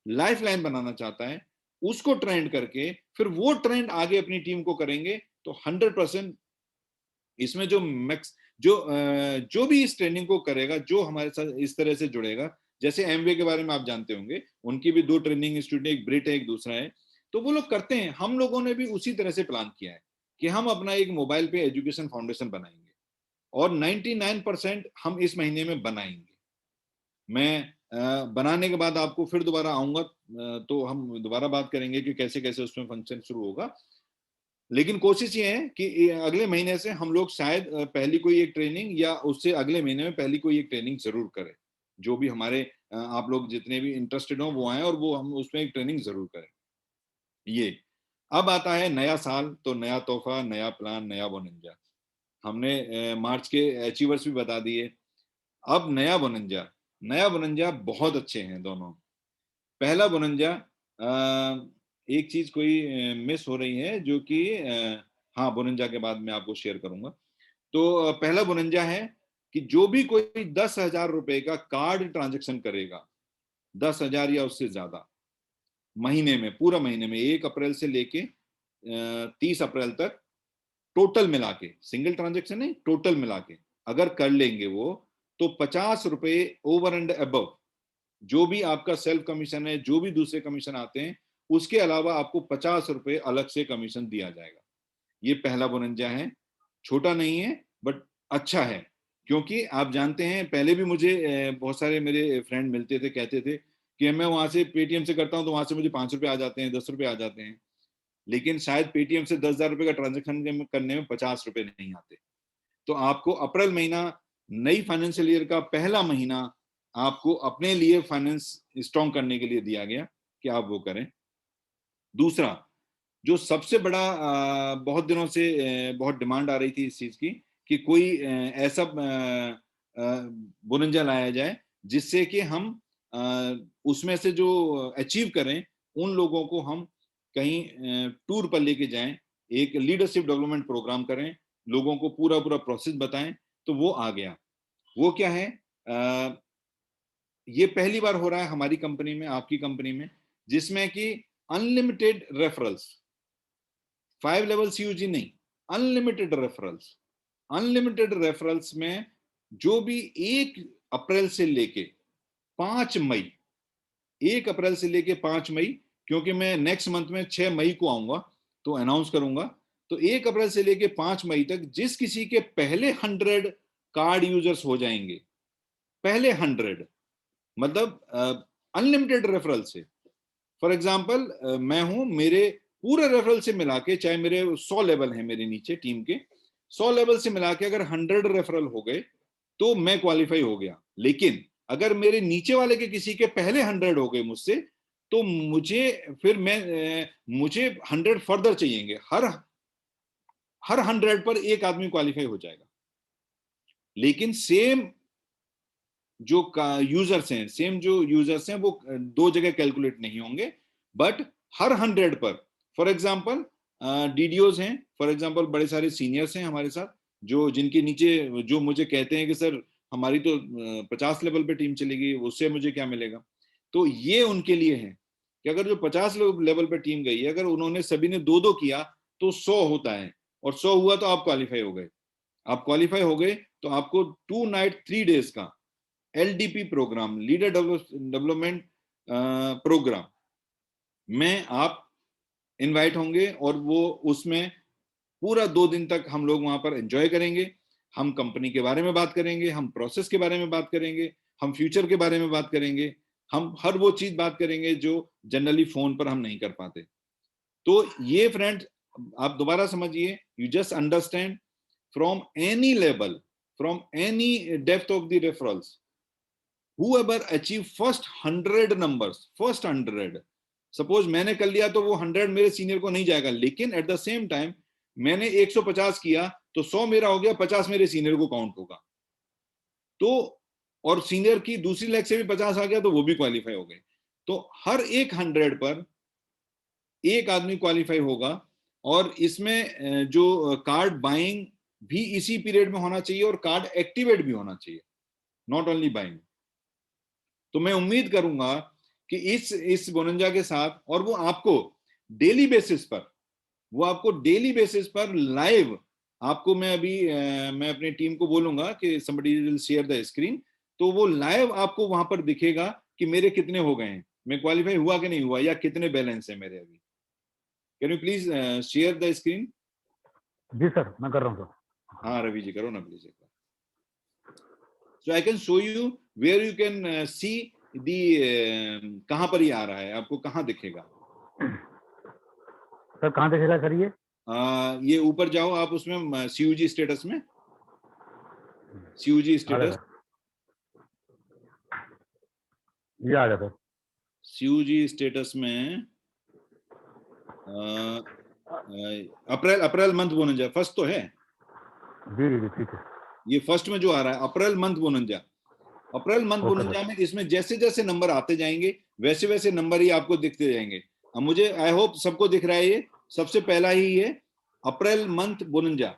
लाइफ लाइन बनाना चाहता है, उसको ट्रेंड करके फिर वो ट्रेंड आगे अपनी टीम को करेंगे। तो 100% इसमें जो भी इस ट्रेनिंग को करेगा, जो हमारे साथ इस तरह से जुड़ेगा, जैसे एमवे के बारे में आप जानते होंगे, उनकी भी 2 ट्रेनिंग इंस्टीट्यूट, एक ब्रिट है एक दूसरा है, तो वो लोग करते हैं। हम लोगों ने भी उसी तरह से प्लान किया है कि हम अपना एक मोबाइल पे एजुकेशन फाउंडेशन बनाएंगे, और 99% हम इस महीने में बनाएंगे। मैं बनाने के बाद आपको फिर दोबारा आऊंगा, तो हम दोबारा बात करेंगे कि कैसे कैसे उसमें फंक्शन शुरू होगा। लेकिन कोशिश ये है कि अगले महीने से हम लोग शायद पहली कोई एक ट्रेनिंग, या उससे अगले महीने में पहली कोई एक ट्रेनिंग जरूर करें। जो भी हमारे आप लोग जितने भी इंटरेस्टेड हो वो आए, और वो हम उसमें एक ट्रेनिंग जरूर करें। ये अब आता है नया साल, तो नया तोहफा, नया प्लान, नया बोनंजा। हमने मार्च के अचीवर्स भी बता दिए। अब नया बोनंजा, नया बोनंजा बहुत अच्छे हैं दोनों। पहला बोनंजा, एक चीज कोई मिस हो रही है, जो कि हाँ, बोनंजा के बाद मैं आपको शेयर करूंगा। तो पहला बोनंजा है कि जो भी कोई 10,000 रुपए का कार्ड ट्रांजेक्शन करेगा, 10,000 या उससे ज्यादा, महीने में, पूरा महीने में 1 अप्रैल से लेके 30 अप्रैल तक, टोटल मिला के, सिंगल ट्रांजेक्शन है, टोटल मिला के अगर कर लेंगे वो, तो 50 रुपए ओवर एंड अबव, जो भी आपका सेल्फ कमीशन है, जो भी दूसरे कमीशन आते हैं, उसके अलावा आपको 50 रुपए अलग से कमीशन दिया जाएगा। ये पहला बोनंजा है, छोटा नहीं है बट अच्छा है। क्योंकि आप जानते हैं, पहले भी मुझे बहुत सारे मेरे फ्रेंड मिलते थे, कहते थे कि मैं वहां से पेटीएम से करता हूं तो वहां से मुझे 5 रुपए आ जाते हैं, 10 रुपए आ जाते हैं, लेकिन शायद पेटीएम से 10,000 रुपए का ट्रांजेक्शन करने में 50 रुपए नहीं आते। तो आपको अप्रैल महीना, नई फाइनेंशियल ईयर का पहला महीना, आपको अपने लिए फाइनेंस स्ट्रॉन्ग करने के लिए दिया गया कि आप वो करें। दूसरा, जो सबसे बड़ा बहुत दिनों से बहुत डिमांड आ रही थी इस चीज की, कि कोई ऐसा बोनंजा लाया जाए जिससे कि हम उसमें से जो अचीव करें, उन लोगों को हम कहीं टूर पर लेके जाएं, एक लीडरशिप डेवलपमेंट प्रोग्राम करें, लोगों को पूरा पूरा प्रोसेस बताएं। तो वो आ गया। वो क्या है, ये पहली बार हो रहा है हमारी कंपनी में, आपकी कंपनी में, जिसमें कि अनलिमिटेड रेफरल्स, 5 लेवल सीयूजी नहीं, अनलिमिटेड रेफरल्स। अनलिमिटेड रेफरल्स में जो भी 1 अप्रैल से लेके 5 मई, 1 अप्रैल से लेके 5 मई, क्योंकि मैं नेक्स्ट मंथ में 6 मई को आऊंगा तो अनाउंस करूंगा, तो 1 अप्रैल से लेके 5 मई तक जिस किसी के पहले 100 कार्ड यूजर्स हो जाएंगे, पहले 100, मतलब अनलिमिटेड रेफरल से। फॉर एग्जाम्पल मैं हूं, मेरे पूरे रेफरल से मिला के, चाहे मेरे 100 लेवल हैं मेरे नीचे टीम के, 100 लेवल से मिला के अगर 100 रेफरल हो गए तो मैं क्वालिफाई हो गया। लेकिन अगर मेरे नीचे वाले के किसी के पहले 100 हो गए मुझसे, तो मुझे 100 फर्दर चाहिएंगे। हर 100 पर एक आदमी क्वालिफाई हो जाएगा। लेकिन सेम जो यूजर्स हैं वो दो जगह कैलकुलेट नहीं होंगे, बट हर 100 पर, फॉर एग्जाम्पल डीडीओज हैं, फॉर एग्जाम्पल बड़े सारे सीनियर्स हैं हमारे साथ, जो जिनके नीचे जो मुझे कहते हैं कि सर हमारी तो 50 लेवल पे टीम चलेगी, उससे मुझे क्या मिलेगा। तो ये उनके लिए है कि अगर जो 50 लेवल पे टीम गई है, अगर उन्होंने सभी ने 2-2 किया तो 100 होता है, और 100 हुआ तो आप क्वालिफाई हो गए। आप क्वालिफाई हो गए तो आपको 2 नाइट 3 डेज का LDP program, leader development program में आप इनवाइट होंगे, और वो उसमें पूरा 2 दिन तक हम लोग वहां पर एंजॉय करेंगे। हम कंपनी के बारे में बात करेंगे, हम प्रोसेस के बारे में बात करेंगे, हम फ्यूचर के बारे में बात करेंगे, हम हर वो चीज बात करेंगे जो जनरली फोन पर हम नहीं कर पाते। तो ये फ्रेंड आप दोबारा समझिए, you just understand from any level, from any depth of the referrals, whoever achieve first 100 suppose मैंने कर लिया तो वो 100 मेरे सीनियर को नहीं जाएगा, लेकिन एट द सेम टाइम मैंने 150 किया तो 100 मेरा हो गया, 50 मेरे सीनियर को काउंट होगा। तो और सीनियर की दूसरी लेग से भी 50 आ गया तो वो भी क्वालिफाई हो गए। तो हर एक 100 पर एक आदमी क्वालिफाई होगा। और इसमें जो कार्ड बाइंग भी इसी पीरियड में होना चाहिए, और कार्ड एक्टिवेट भी होना चाहिए, नॉट ओनली बाइंग। तो मैं उम्मीद करूंगा कि इस बोनंजा के साथ, और वो आपको डेली बेसिस पर लाइव, आपको मैं अपनी टीम को बोलूंगा कि somebody will share the screen, तो वो लाइव आपको वहां पर दिखेगा कि मेरे कितने हो गए हैं, मैं क्वालिफाई हुआ कि नहीं हुआ, या कितने बैलेंस है मेरे अभी। Can you please share the screen? जी सर, मैं कर रहा हूँ सर। हाँ रवि जी, करो ना प्लीज एक बार। So I can show you where you can see the, कहां पर ये आ रहा है, आपको कहां दिखेगा? सर कहाँ दिखेगा सर ये ऊपर जाओ आप, उसमें CUG स्टेटस में, CUG आ गया स्टेटस, सर, ये आ गया सर। CUG स्टेटस में अप्रैल मंथ बोनंजा फर्स्ट तो है। जी जी जी ठीक है। ये फर्स्ट में जो आ रहा है April month bonanza, April month okay bonanza sir. में इसमें जैसे जैसे नंबर आते जाएंगे वैसे वैसे नंबर ही आपको दिखते जाएंगे। अब मुझे आई होप सबको दिख रहा है, ये सबसे पहला ही है अप्रैल मंथ बोनंजा।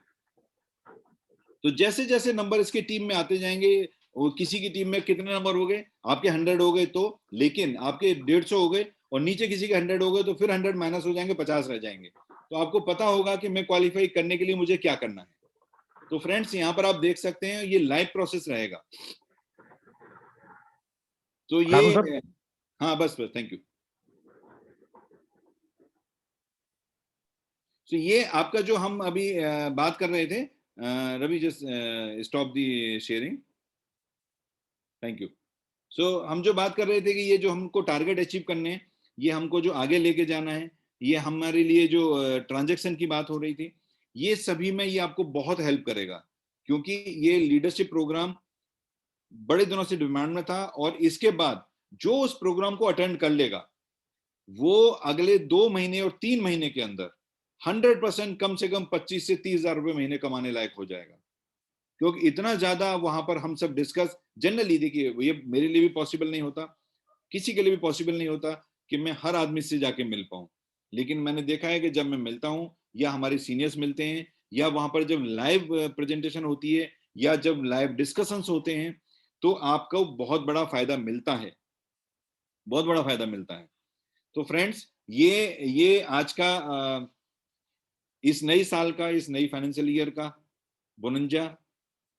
तो जैसे जैसे नंबर इसके टीम में आते जाएंगे, वो किसी की टीम में कितने नंबर हो गए, आपके 100 हो गए तो, लेकिन आपके 150 हो गए, और नीचे किसी के 100 हो गए तो फिर 100 माइनस हो जाएंगे, 50 रह जाएंगे। तो आपको पता होगा कि मैं क्वालिफाई करने के लिए मुझे क्या करना है। तो फ्रेंड्स यहाँ पर आप देख सकते हैं ये लाइव प्रोसेस रहेगा। तो करा दूं सर? ये, हाँ बस बस, थैंक यू। तो ये आपका जो हम अभी बात कर रहे थे, Ravi just stop the sharing, thank you. So हम जो बात कर रहे थे कि ये जो हमको टारगेट अचीव करने हैं, ये हमको जो आगे लेके जाना है, ये हमारे लिए जो ट्रांजैक्शन की बात हो रही थी, ये सभी में ये आपको बहुत हेल्प करेगा, क्योंकि ये लीडरशिप प्रोग्राम बड़े दिनों से डिमांड में था। और इसके बाद जो उस प्रोग्राम को अटेंड कर लेगा, वो अगले 2 महीने और 3 महीने के अंदर 100% कम से कम 25 से 30 हजार रुपए महीने कमाने लायक हो जाएगा। क्योंकि इतना ज्यादा वहां पर हम सब डिस्कस, जनरली देखिए ये मेरे लिए भी पॉसिबल नहीं होता, किसी के लिए भी पॉसिबल नहीं होता कि मैं हर आदमी से जाके मिल पाऊं। लेकिन मैंने देखा है कि जब मैं मिलता हूं, या हमारे सीनियर्स मिलते हैं, या वहां पर जब लाइव प्रेजेंटेशन होती है, या जब लाइव डिस्कशंस होते हैं, तो आपको बहुत बड़ा फायदा मिलता है, बहुत बड़ा फायदा मिलता है। तो फ्रेंड्स, ये आज का इस नई साल का, इस नई फाइनेंशियल ईयर का बोनंजा,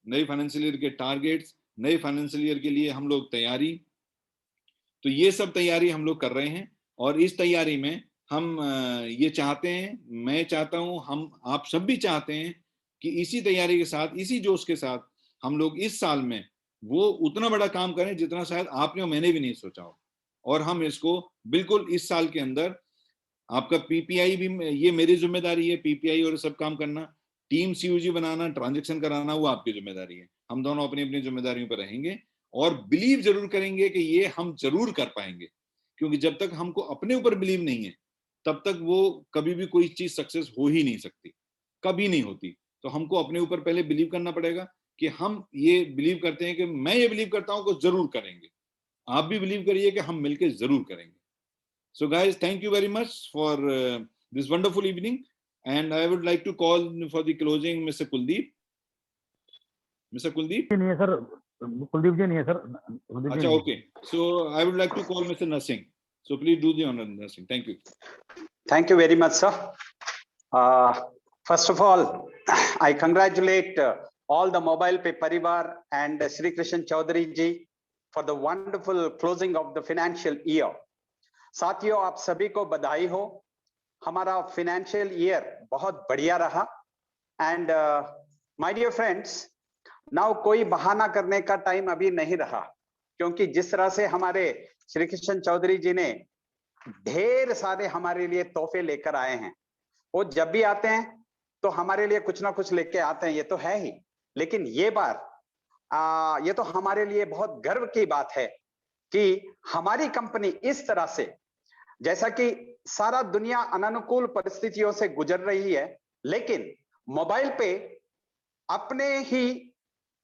नई फाइनेंशियल ईयर के टारगेट्स, नए फाइनेंशियल ईयर के लिए हम लोग तैयारी, तो ये सब तैयारी हम लोग कर रहे हैं। और इस तैयारी में हम ये चाहते हैं, मैं चाहता हूं, हम आप सब भी चाहते हैं कि इसी तैयारी के साथ, इसी जोश के साथ हम लोग इस साल में वो उतना बड़ा काम करें जितना शायद आपने और मैंने भी नहीं सोचा हो। और हम इसको बिल्कुल इस साल के अंदर, आपका पीपीआई भी ये मेरी जिम्मेदारी है, पीपीआई और सब काम करना, टीम सीयूजी बनाना, ट्रांजैक्शन कराना वो आपकी जिम्मेदारी है। हम दोनों अपनी अपनी जिम्मेदारियों पर रहेंगे और बिलीव जरूर करेंगे कि ये हम जरूर कर पाएंगे, क्योंकि जब तक हमको अपने ऊपर बिलीव नहीं है तब तक वो कभी भी कोई चीज सक्सेस हो ही नहीं सकती, कभी नहीं होती। तो हमको अपने ऊपर पहले बिलीव करना पड़ेगा कि हम ये बिलीव करते हैं कि मैं ये बिलीव करता हूं कि जरूर करेंगे। आप भी बिलीव करिए कि हम मिलकर जरूर करेंगे। So guys, thank you very much for this wonderful evening, and I would like to call for the closing Mr. Kuldeep. Mr. Kuldeep? नहीं है सर, कुलदीप जी नहीं है सर, कुलदीप जी Acha, नहीं है। okay. So I would like to call Mr. Narsingh. So please do the honor, Narsingh. Thank you. Thank you very much, sir. First of all, I congratulate all the Mobile Pay Parivar and Sri Krishan Chaudhary ji for the wonderful closing of the financial year. साथियों, आप सभी को बधाई हो। हमारा financial year बहुत बढ़िया रहा। And my dear friends, now कोई बहाना करने का टाइम अभी नहीं रहा, क्योंकि जिस तरह से हमारे श्री कृष्ण चौधरी जी ने ढेर सारे हमारे लिए तोहफे लेकर आए हैं। वो जब भी आते हैं तो हमारे लिए कुछ ना कुछ लेके आते हैं, ये तो है ही। लेकिन ये बार ये तो हमारे लिए बहुत गर्व की बात है कि हमारी कंपनी इस तरह से, जैसा कि सारा दुनिया अनानुकूल परिस्थितियों से गुजर रही है, लेकिन मोबाइल पे अपने ही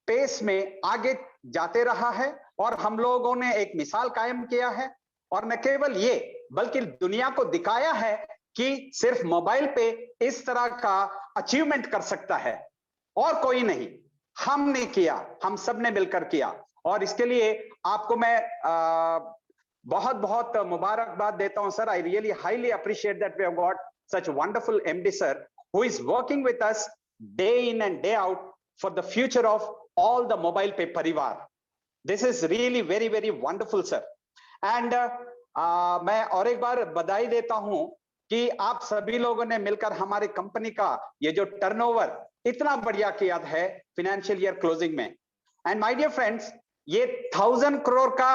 पेस में आगे जाते रहा है और हम लोगों ने एक मिसाल कायम किया है। और न केवल ये, बल्कि दुनिया को दिखाया है कि सिर्फ मोबाइल पे इस तरह का अचीवमेंट कर सकता है और कोई नहीं। हमने किया, हम सब ने मिलकर किया, और इसके लिए आपको मैं बहुत बहुत मुबारकबाद देता हूं सर। I really highly appreciate that we have got such wonderful MD sir who is working with us day in and day out for the future of all the Mobile Pay Parivar. This is really very very wonderful sir. And मैं और एक बार बधाई देता हूं कि आप सभी लोगों ने मिलकर हमारी कंपनी का ये जो टर्नओवर इतना बढ़िया किया है फाइनेंशियल ईयर क्लोजिंग में। एंड माय डियर फ्रेंड्स, ये 1000 करोड़ का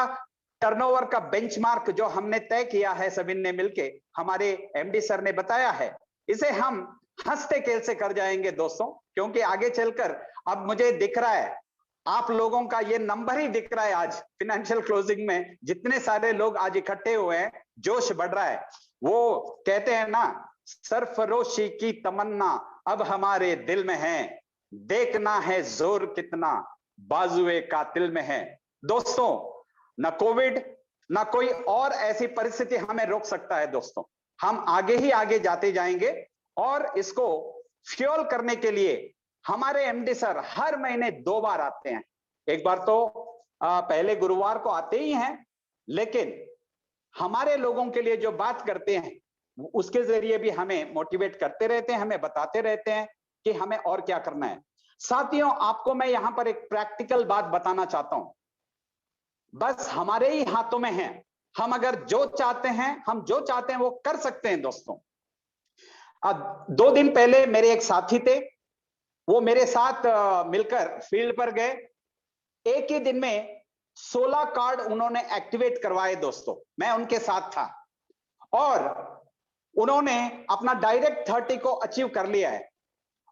टर्नओवर का बेंचमार्क जो हमने तय किया है सभी ने मिलके, हमारे एमडी सर ने बताया है, इसे हम हंसते खेलते कर जाएंगे दोस्तों, क्योंकि आगे चलकर अब मुझे दिख रहा है आप लोगों का ये नंबर ही दिख रहा है। आज फाइनेंशियल क्लोजिंग में जितने सारे लोग आज इकट्ठे हुए हैं, जोश बढ़ रहा है। वो कहते हैं ना, सरफरोशी की तमन्ना अब हमारे दिल में है, देखना है जोर कितना बाजुए कातिल में है। दोस्तों, ना कोविड ना कोई और ऐसी परिस्थिति हमें रोक सकता है दोस्तों। हम आगे ही आगे जाते जाएंगे और इसको फ्यूल करने के लिए हमारे एमडी सर हर महीने 2 बार आते हैं। एक बार तो पहले गुरुवार को आते ही हैं, लेकिन हमारे लोगों के लिए जो बात करते हैं उसके जरिए भी हमें मोटिवेट करते रहते हैं, हमें बताते रहते हैं कि हमें और क्या करना है। साथियों, आपको मैं यहां पर एक प्रैक्टिकल बात बताना चाहता हूं, बस हमारे ही हाथों में है। हम अगर जो चाहते हैं, हम जो चाहते हैं वो कर सकते हैं दोस्तों। 2 दिन पहले मेरे एक साथी थे, वो मेरे साथ मिलकर फील्ड पर गए। एक ही दिन में 16 कार्ड उन्होंने एक्टिवेट करवाए दोस्तों, मैं उनके साथ था, और उन्होंने अपना डायरेक्ट 30 को अचीव कर लिया है।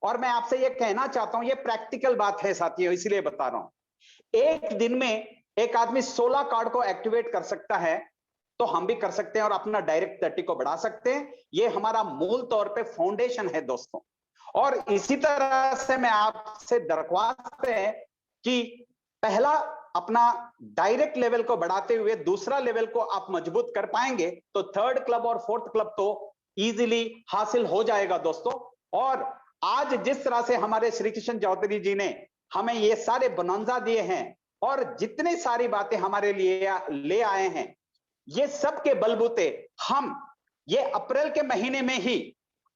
और मैं आपसे ये कहना चाहता हूं, ये प्रैक्टिकल बात है साथियों, इसलिए बता रहा हूं। एक दिन में एक आदमी 16 कार्ड को एक्टिवेट कर सकता है, तो हम भी कर सकते हैं और अपना डायरेक्ट 30 को बढ़ा सकते हैं। ये हमारा मूल तौर पे फाउंडेशन है दोस्तों। और इसी तरह से मैं आपसे दरख्वास्त है कि पहला अपना डायरेक्ट लेवल को बढ़ाते हुए दूसरा लेवल को आप मजबूत कर पाएंगे तो 3rd क्लब और 4th क्लब तो इजीली हासिल हो जाएगा दोस्तों। और आज जिस तरह से हमारे श्री कृष्ण चौधरी जी ने हमें ये सारे बोनंजा दिए हैं और जितनी सारी बातें हमारे लिए ले आए हैं, ये सब के बलबूते हम ये अप्रैल के महीने में ही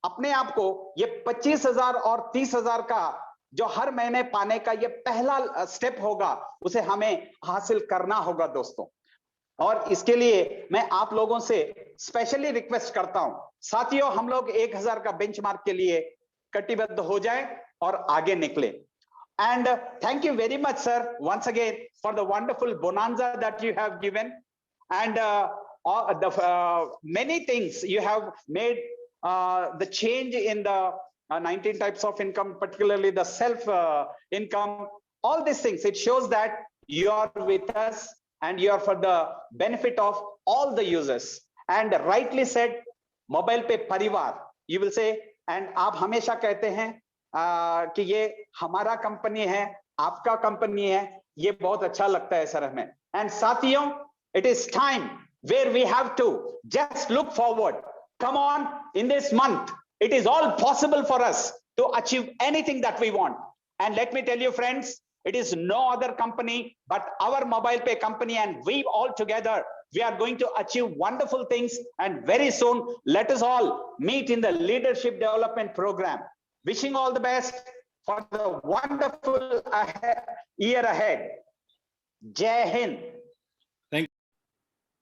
अपने आप को ये 25,000 और 30,000 का जो हर महीने पाने का ये पहला स्टेप होगा, उसे हमें हासिल करना होगा दोस्तों। और इसके लिए मैं आप लोगों से स्पेशली रिक्वेस्ट करता हूं, साथियों, हम लोग 1000 का बेंचमार्क के लिए कटिबद्ध हो जाएं और आगे निकले। And thank you very much, sir, once again for the wonderful bonanza that you have given. And many things you have made, the change in the 19 types of income, particularly the self income, all these things. It shows that you are with us and you are for the benefit of all the users. And rightly said, mobile पे परिवार, you will say, and आप हमेशा कहते हैं कि ये हमारा company है, आपका कंपनी है, ये बहुत अच्छा लगता है सर हमें. And साथियों, it is time where we have to just look forward. Come on, in this month, it is all possible for us to achieve anything that we want. And let me tell you, friends, it is no other company but our mobile pay company, and we all together, we are going to achieve wonderful things. And very soon, let us all meet in the leadership development program. Wishing all the best for the wonderful year ahead. Jai Hind.